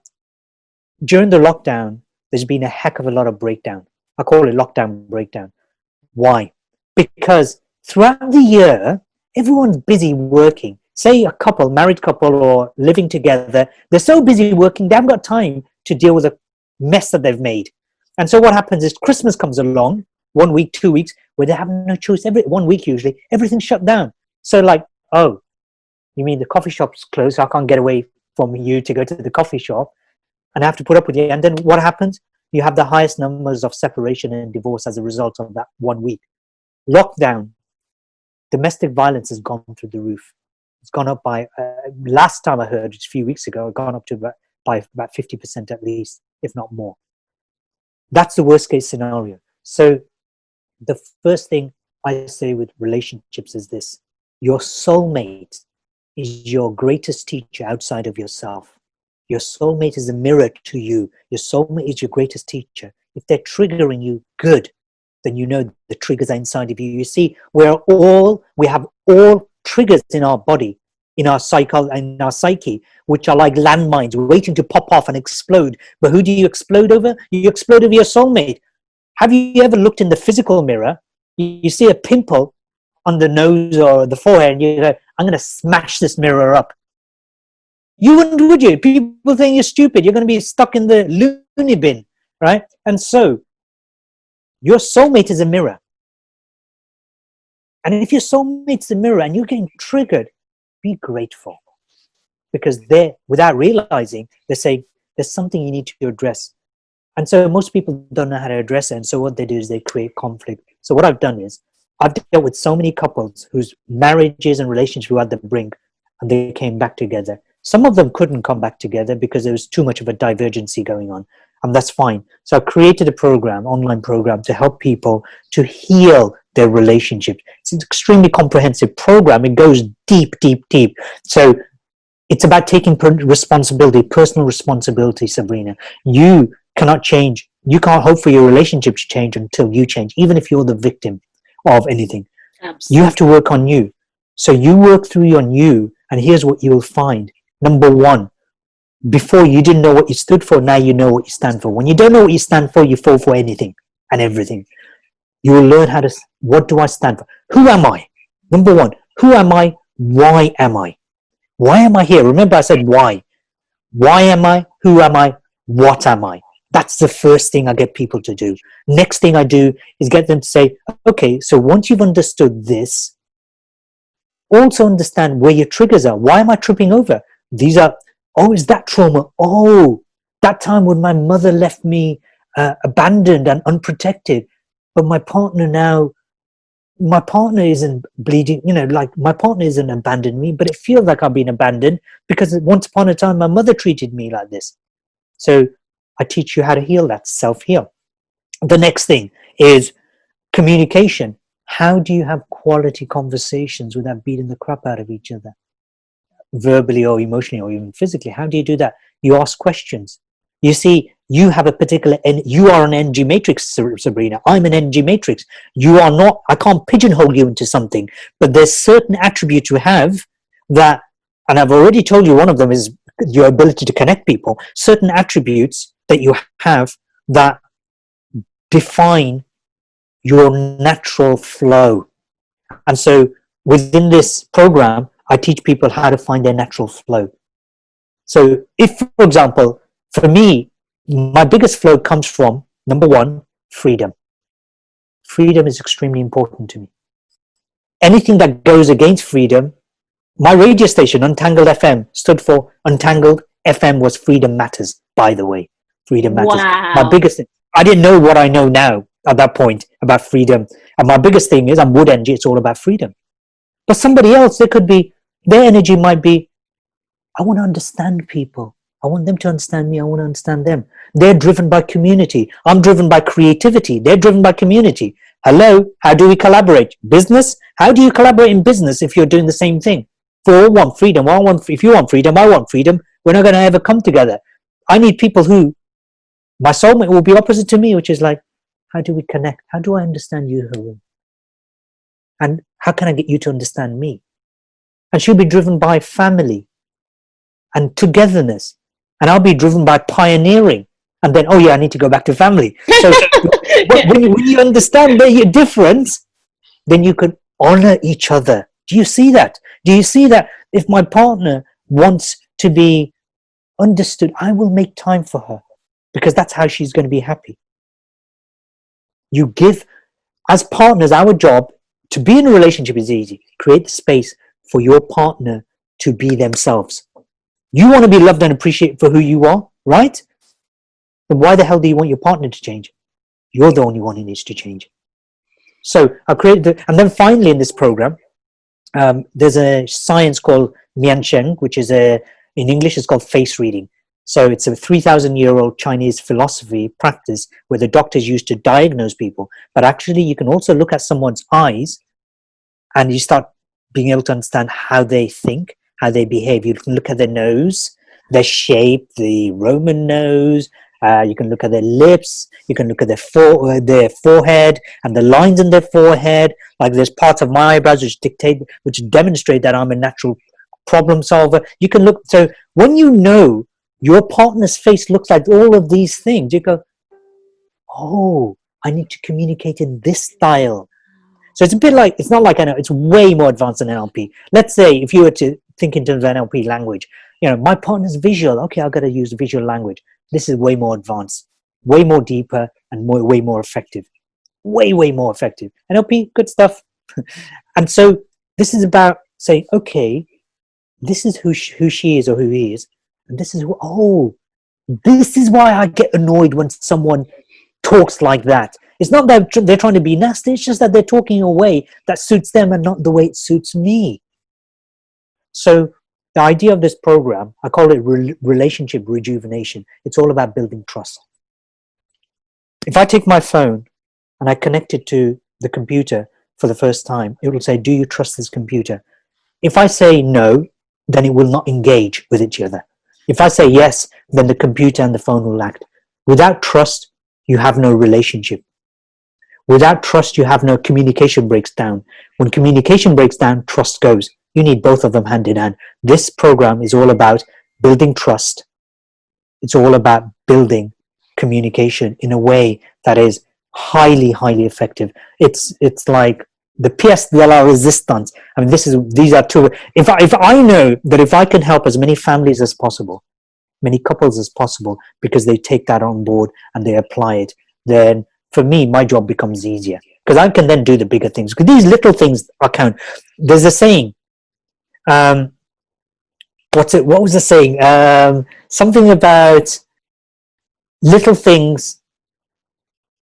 during the lockdown, there's been a heck of a lot of breakdown. I call it lockdown breakdown. Why? Because throughout the year, everyone's busy working. Say a couple, married couple or living together, they're so busy working, they haven't got time to deal with the mess that they've made. And so what happens is Christmas comes along, 1 week, 2 weeks, where they have no choice. 1 week usually, everything's shut down. So like, oh, you mean the coffee shop's closed, so I can't get away from you to go to the coffee shop and I have to put up with you. And then what happens? You have the highest numbers of separation and divorce as a result of that 1 week. Lockdown, domestic violence has gone through the roof. It's gone up by, last time I heard, just a few weeks ago, it gone up to by about 50% at least, if not more. That's the worst case scenario. So the first thing I say with relationships is this. Your soulmate is your greatest teacher outside of yourself. Your soulmate is a mirror to you. Your soulmate is your greatest teacher. If they're triggering you, good, then you know the triggers are inside of you. You see, we have all triggers in our body, in our psyche, which are like landmines waiting to pop off and explode. But who do you explode over? You explode over your soulmate. Have you ever looked in the physical mirror? You see a pimple on the nose or the forehead, and you go, I'm going to smash this mirror up. You wouldn't, would you? People think you're stupid. You're going to be stuck in the loony bin, right? And so, your soulmate is a mirror. And if your soulmate's a mirror and you're getting triggered, be grateful. Because they're, without realizing, they're saying, there's something you need to address. And so most people don't know how to address it. And so what they do is they create conflict. So what I've done is, I've dealt with so many couples whose marriages and relationships were at the brink, and they came back together. Some of them couldn't come back together because there was too much of a divergency going on, and that's fine. So I created a program, online program, to help people to heal their relationships. It's an extremely comprehensive program. It goes deep, deep, deep. So It's about taking responsibility, personal responsibility, Sabrina. You cannot change. You can't hope for your relationship to change until you change, even if you're the victim of anything. You have Absolutely. to work on you. So you work through on you, and here's what you will find. Number one, before you didn't know what you stood for, now you know what you stand for. When you don't know what you stand for, you fall for anything and everything. You will learn how to, what do I stand for? Who am I? Number one, who am I? Why am I? Why am I here? Remember I said why. Why am I? Who am I? What am I? That's the first thing I get people to do. Next thing I do is get them to say, okay, so once you've understood this, also understand where your triggers are. Why am I tripping over? These are, oh, is that trauma? Oh, that time when my mother left me abandoned and unprotected, but my partner now, my partner isn't bleeding, like my partner isn't abandoned me, but it feels like I've been abandoned because once upon a time my mother treated me like this. So I teach you how to heal that, self-heal. The next thing is communication. How do you have quality conversations without beating the crap out of each other? Verbally or emotionally or even physically. How do you do that? You ask questions. You see, you have a particular, you are an energy matrix, Sabrina. I'm an energy matrix. You are not, I can't pigeonhole you into something, but there's certain attributes you have that, and I've already told you one of them is your ability to connect people, certain attributes that you have that define your natural flow. And so within this program, I teach people how to find their natural flow. So if, for example, for me, my biggest flow comes from, number one, freedom. Freedom is extremely important to me. Anything that goes against freedom, my radio station, Untangled FM, stood for Untangled FM was Freedom Matters, by the way. Freedom Matters. My Wow. biggest thing, I didn't know what I know now at that point about freedom. And my biggest thing is I'm wood energy, it's all about freedom. But somebody else, there could be, their energy might be, I want to understand people. I want them to understand me. I want to understand them. They're driven by community. I'm driven by creativity. They're driven by community. Hello, how do we collaborate? Business? How do you collaborate in business if you're doing the same thing? We all want freedom. If you want freedom, I want freedom. We're not going to ever come together. I need people who, my soulmate will be opposite to me, which is like, how do we connect? How do I understand you, Harun? And how can I get you to understand me? And she'll be driven by family and togetherness. And I'll be driven by pioneering. And then, oh yeah, I need to go back to family. So when you understand that you're different, then you can honor each other. Do you see that? Do you see that if my partner wants to be understood, I will make time for her because that's how she's going to be happy. You give, as partners, our job to be in a relationship is easy. Create the space for your partner to be themselves. You want to be loved and appreciated for who you are, right? Then why the hell do you want your partner to change? You're the only one who needs to change. So I created, and then finally in this program, there's a science called Miansheng, which is in English is called face reading. So it's a 3,000-year-old Chinese philosophy practice where the doctors used to diagnose people. But actually, you can also look at someone's eyes and you start being able to understand how they think, how they behave. You can look at their nose, their shape, the Roman nose. You can look at their lips. You can look at their forehead and the lines in their forehead. Like there's parts of my eyebrows which demonstrate that I'm a natural problem solver. You can look. So when you know your partner's face looks like all of these things, you go, oh, I need to communicate in this style. So it's a bit like, it's not like NLP, it's way more advanced than NLP. Let's say if you were to think in terms of NLP language, my partner's visual, okay, I've got to use visual language. This is way more advanced, way more deeper, and way more effective. Way more effective. NLP, good stuff. And so this is about saying, okay, this is who she is or who he is. And this is this is why I get annoyed when someone talks like that. It's not that they're trying to be nasty, it's just that they're talking a way that suits them and not the way it suits me. So the idea of this program, I call it relationship rejuvenation. It's all about building trust. If I take my phone and I connect it to the computer for the first time, it will say, do you trust this computer? If I say no, then it will not engage with each other. If I say yes, then the computer and the phone will act. Without trust, you have no relationship. Without trust, you have no communication breaks down. When communication breaks down, trust goes. You need both of them hand in hand. This program is all about building trust. It's all about building communication in a way that is highly, highly effective. It's like the pièce de la résistance. I mean, these are two. If I know that if I can help as many families as possible, many couples as possible, because they take that on board and they apply it, then for me, my job becomes easier, because I can then do the bigger things. Because these little things account. There's a saying. What was the saying? Something about little things.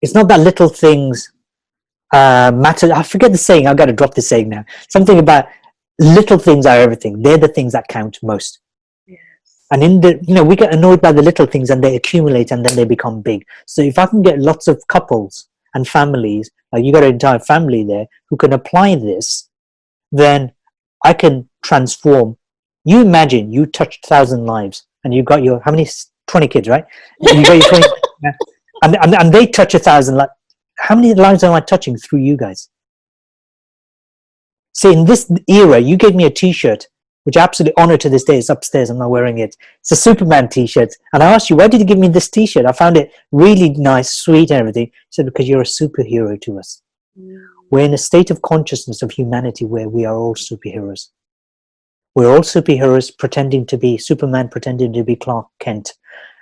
It's not that little things matter. I forget the saying. I've got to drop the saying now. Something about little things are everything. They're the things that count most. And we get annoyed by the little things and they accumulate and then they become big. So if I can get lots of couples and families, like you got an entire family there who can apply this, then I can transform. You imagine you touched 1,000 lives and you got your, how many, 20 kids, right? And you got your 20, and they touch 1,000 lives. How many lives am I touching through you guys? See, in this era, you gave me a t-shirt, which I absolutely honor to this day. It's upstairs. I'm not wearing it. It's a Superman t-shirt. And I asked you, why did you give me this t-shirt? I found it really nice, sweet, and everything. You said, because you're a superhero to us. Yeah. We're in a state of consciousness of humanity where we are all superheroes. We're all superheroes pretending to be Superman, pretending to be Clark Kent,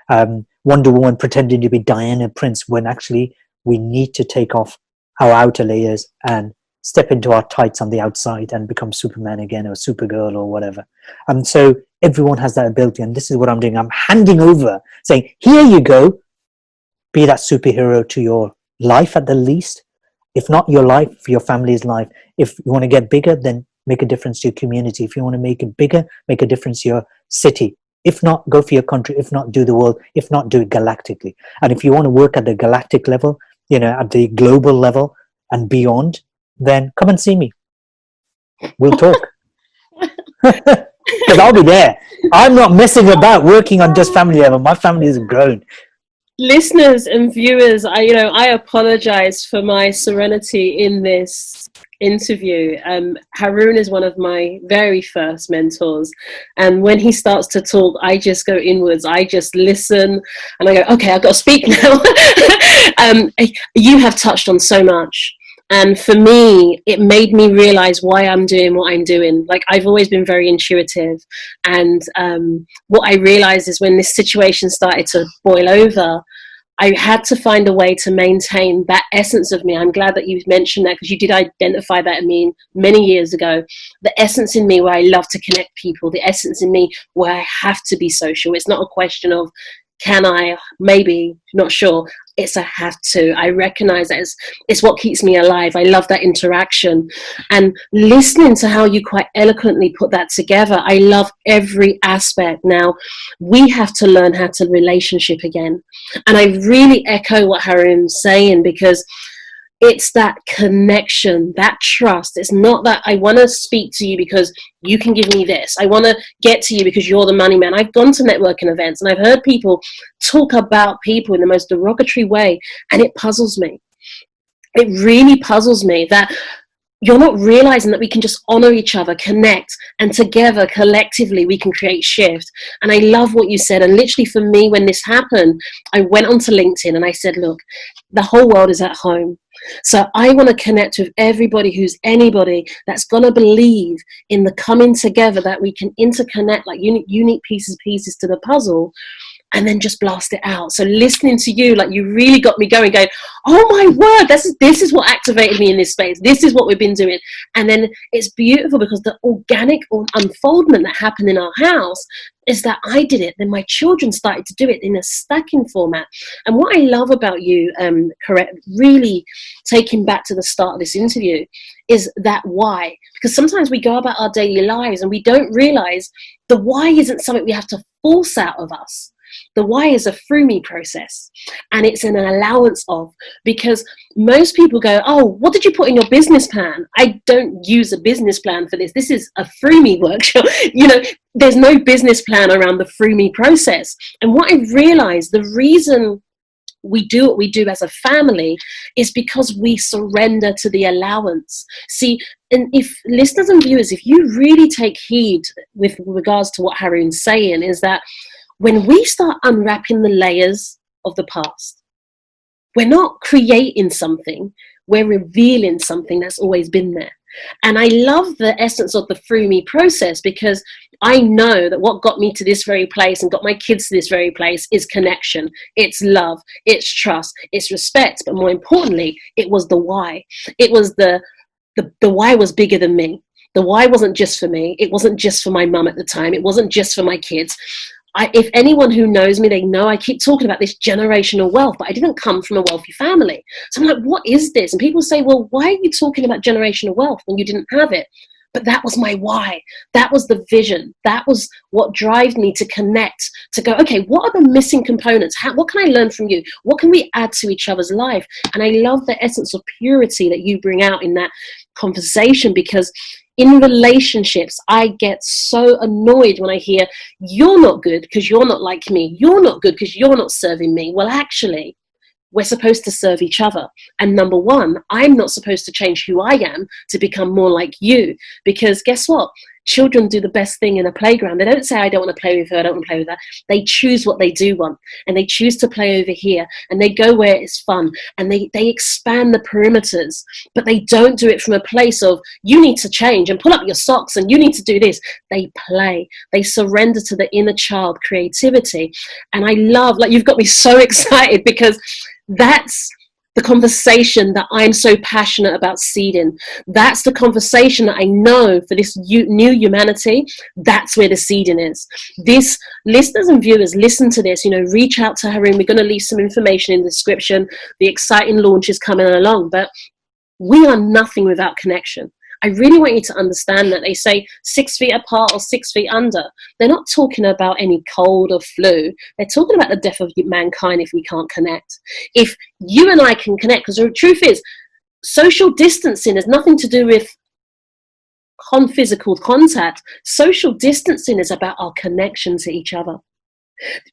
Wonder Woman pretending to be Diana Prince, when actually we need to take off our outer layers and step into our tights on the outside and become Superman again, or Supergirl, or whatever. And so everyone has that ability, and this is what I'm doing. I'm handing over, saying, here you go, be that superhero to your life at the least. If not your life, for your family's life. If you want to get bigger, then make a difference to your community. If you want to make it bigger, make a difference to your city. If not, go for your country. If not, do the world. If not, do it galactically. And if you want to work at the galactic level, at the global level and beyond, then come and see me. We'll talk. Because I'll be there. I'm not messing about working on just family level. My family is grown. Listeners and viewers, I apologize for my serenity in this interview. Harun is one of my very first mentors, and when he starts to talk, I just go inwards. I just listen and I go, okay, I've got to speak now. You have touched on so much. And for me, it made me realize why I'm doing what I'm doing. Like, I've always been very intuitive. And what I realized is when this situation started to boil over, I had to find a way to maintain that essence of me. I'm glad that you mentioned that, because you did identify that in me many years ago. The essence in me where I love to connect people, the essence in me where I have to be social. It's not a question of can I, maybe, not sure. It's a have to. I recognize that it's what keeps me alive. I love that interaction. And listening to how you quite eloquently put that together, I love every aspect. Now, we have to learn how to relationship again. And I really echo what Harun's saying, because it's that connection, that trust. It's not that I want to speak to you because you can give me this. I want to get to you because you're the money man. I've gone to networking events and I've heard people talk about people in the most derogatory way, and it puzzles me. It really puzzles me that you're not realizing that we can just honor each other, connect, and together, collectively, we can create shift. And I love what you said. And literally for me, when this happened, I went onto LinkedIn and I said, look, the whole world is at home. So I want to connect with everybody who's anybody that's going to believe in the coming together, that we can interconnect like unique pieces to the puzzle, and then just blast it out. So listening to you, like, you really got me going, oh my word, this is what activated me in this space. This is what we've been doing. And then it's beautiful because the organic unfoldment that happened in our house is that I did it, then my children started to do it in a stacking format. And what I love about you, really taking back to the start of this interview, is that why. Because sometimes we go about our daily lives and we don't realize the why isn't something we have to force out of us. The why is a through me process, and it's an allowance of, because most people go, oh, what did you put in your business plan? I don't use a business plan for this. This is a through me workshop. There's no business plan around the through me process. And what I realized, the reason we do what we do as a family is because we surrender to the allowance. See, and if listeners and viewers, if you really take heed with regards to what Harun's saying, is that when we start unwrapping the layers of the past, we're not creating something, we're revealing something that's always been there. And I love the essence of the through me process, because I know that what got me to this very place and got my kids to this very place is connection. It's love, it's trust, it's respect. But more importantly, it was the why. It was the why was bigger than me. The why wasn't just for me. It wasn't just for my mum at the time. It wasn't just for my kids. If anyone who knows me, they know I keep talking about this generational wealth, but I didn't come from a wealthy family. So I'm like, what is this? And people say, well, why are you talking about generational wealth when you didn't have it? But that was my why. That was the vision. That was what drives me to connect, to go, okay, what are the missing components? What can I learn from you? What can we add to each other's life? And I love the essence of purity that you bring out in that conversation, because in relationships, I get so annoyed when I hear, you're not good because you're not like me. You're not good because you're not serving me. Well, actually, we're supposed to serve each other. And number one, I'm not supposed to change who I am to become more like you. Because guess what? Children do the best thing in a playground. They don't say, I don't want to play with her, I don't want to play with that. They choose what they do want. And they choose to play over here. And they go where it's fun. And they expand the perimeters. But they don't do it from a place of, you need to change and pull up your socks and you need to do this. They play. They surrender to the inner child creativity. And I love, like, you've got me so excited, because that's the conversation that I'm so passionate about seeding. That's the conversation that I know for this new humanity, that's where the seeding is. This, listeners and viewers, listen to this, reach out to Harun. We're going to leave some information in the description. The exciting launch is coming along, but we are nothing without connection. I really want you to understand that. They say 6 feet apart or 6 feet under. They're not talking about any cold or flu. They're talking about the death of mankind if we can't connect. If you and I can connect, because the truth is, social distancing has nothing to do with physical contact. Social distancing is about our connection to each other.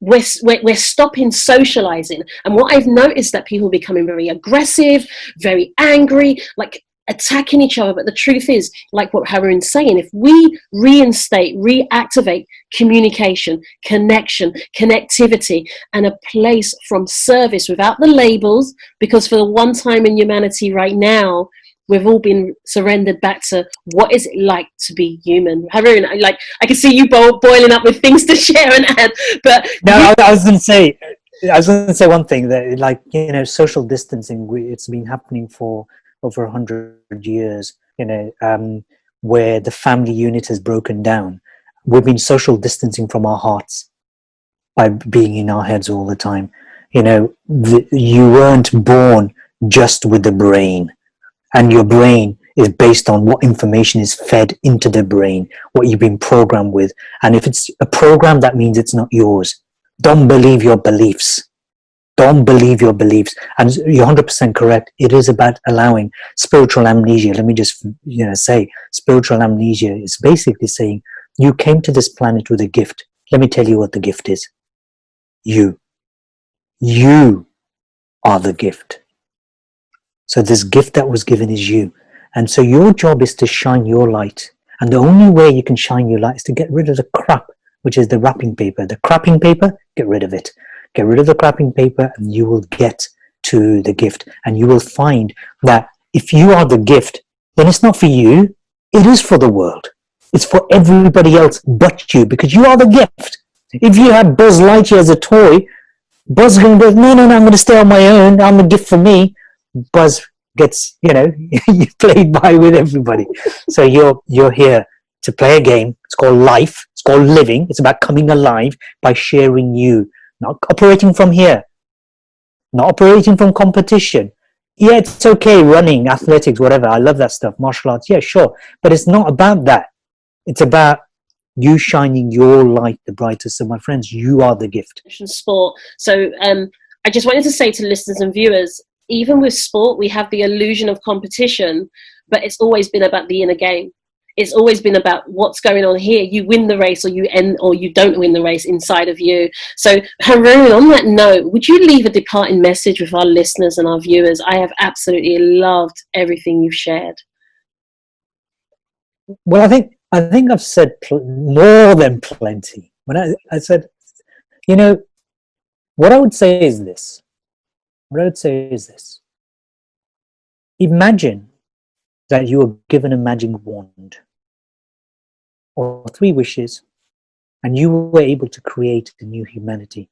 We're stopping socializing. And what I've noticed, that people are becoming very aggressive, very angry, like attacking each other. But the truth is, like what Harun's saying, if we reinstate, reactivate communication, connection, connectivity, and a place from service without the labels, because for the one time in humanity right now, we've all been surrendered back to what is it like to be human. Harun, I can see you boiling up with things to share and add. But no, I was going to say one thing, that social distancing, it's been happening for over 100 years, where the family unit has broken down. We've been social distancing from our hearts by being in our heads all the time. You weren't born just with the brain, and your brain is based on what information is fed into the brain, what you've been programmed with. And if it's a program, that means it's not yours. Don't believe your beliefs. Don't believe your beliefs. And you're 100% correct. It is about allowing spiritual amnesia. Let me just say, spiritual amnesia is basically saying, you came to this planet with a gift. Let me tell you what the gift is. You are the gift. So this gift that was given is you. And so your job is to shine your light. And the only way you can shine your light is to get rid of the crap, which is the wrapping paper. The crapping paper, get rid of it. Get rid of the crapping paper and you will get to the gift. And you will find that if you are the gift, then it's not for you. It is for the world. It's for everybody else but you, because you are the gift. If you had Buzz Lightyear as a toy, Buzz is going to go, no, I'm going to stay on my own. I'm a gift for me. Buzz gets, you played by with everybody. So you're here to play a game. It's called life. It's called living. It's about coming alive by sharing you. Not operating from here, not operating from competition. Yeah, it's okay, running, athletics, whatever. I love that stuff, martial arts. Yeah, sure. But it's not about that. It's about you shining your light the brightest. So my friends, you are the gift. Sport. So I just wanted to say to listeners and viewers, even with sport, we have the illusion of competition, but it's always been about the inner game. It's always been about what's going on here. You win the race, or you end, or you don't win the race inside of you. So Harun, on that note, would you leave a departing message with our listeners and our viewers? I have absolutely loved everything you've shared. Well, I think I've said more than plenty. When I said, you know, what I would say is this. Imagine that you were given a magic wand or 3 wishes, and you were able to create a new humanity.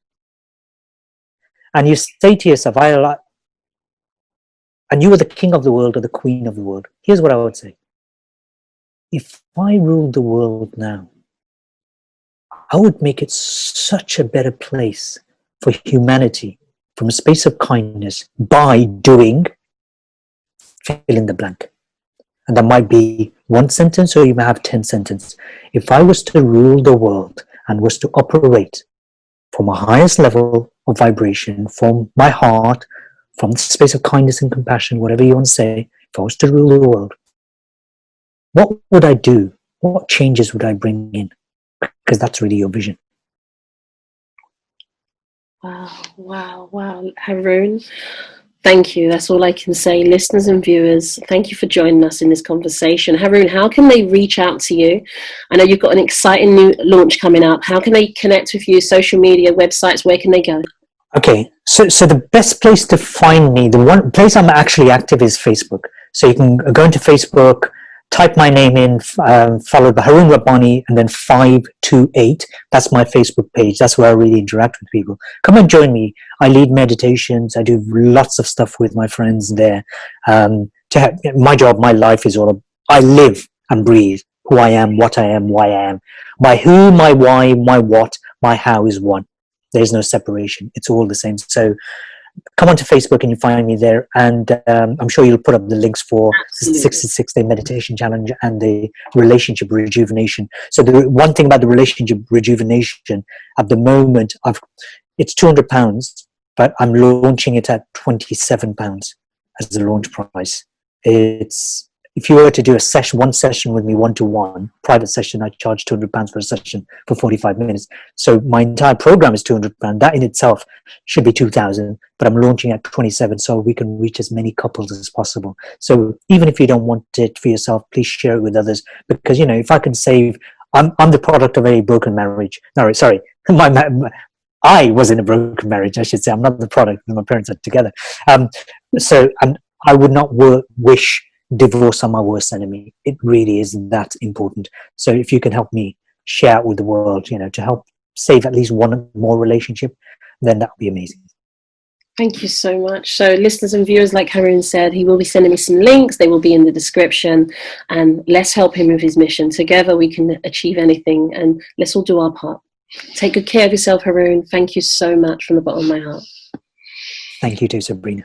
And you say to yourself, and you were the king of the world or the queen of the world. Here's what I would say. If I ruled the world now, I would make it such a better place for humanity from a space of kindness by doing, fill in the blank. And that might be 1 sentence, or you may have 10 sentences. If I was to rule the world and was to operate from a highest level of vibration, from my heart, from the space of kindness and compassion, whatever you want to say, if I was to rule the world, what would I do? What changes would I bring in? Because that's really your vision. Wow. Harun, thank you. That's all I can say. Listeners and viewers, thank you for joining us in this conversation. Harun, how can they reach out to you? I know you've got an exciting new launch coming up. How can they connect with you? Social media, websites, where can they go? Okay, so the best place to find me, the one place I'm actually active is Facebook. So you can go into Facebook, type my name in, followed by Harun Rabbani, and then 528. That's my Facebook page. That's where I really interact with people. Come and join me. I lead meditations. I do lots of stuff with my friends there. My job, my life is I live and breathe who I am, what I am, why I am. My who, my why, my what, my how is one. There's no separation. It's all the same. So come onto Facebook and you find me there. And I'm sure you'll put up the links for the 66-day meditation challenge and the relationship rejuvenation. So the one thing about the relationship rejuvenation at the moment, it's £200, but I'm launching it at £27 as the launch price. If you were to do one session with me, 1-to-1 private session, I charge £200 for a session for 45 minutes. So my entire program is £200. That in itself should be £2,000, but I'm launching at 27, so we can reach as many couples as possible. So even if you don't want it for yourself, please share it with others, because if I can save, I'm the product of a broken marriage. No, sorry, I was in a broken marriage, I should say. I'm not the product. My parents are together. So I would not wish divorce on my worst enemy. It really is that important. So if you can help me share it with the world, to help save at least one more relationship, then that would be amazing. Thank you so much. So listeners and viewers, like Harun said, he will be sending me some links. They will be in the description, and let's help him with his mission. Together we can achieve anything, and let's all do our part. Take good care of yourself, Harun. Thank you so much from the bottom of my heart. Thank you too, Sabrina.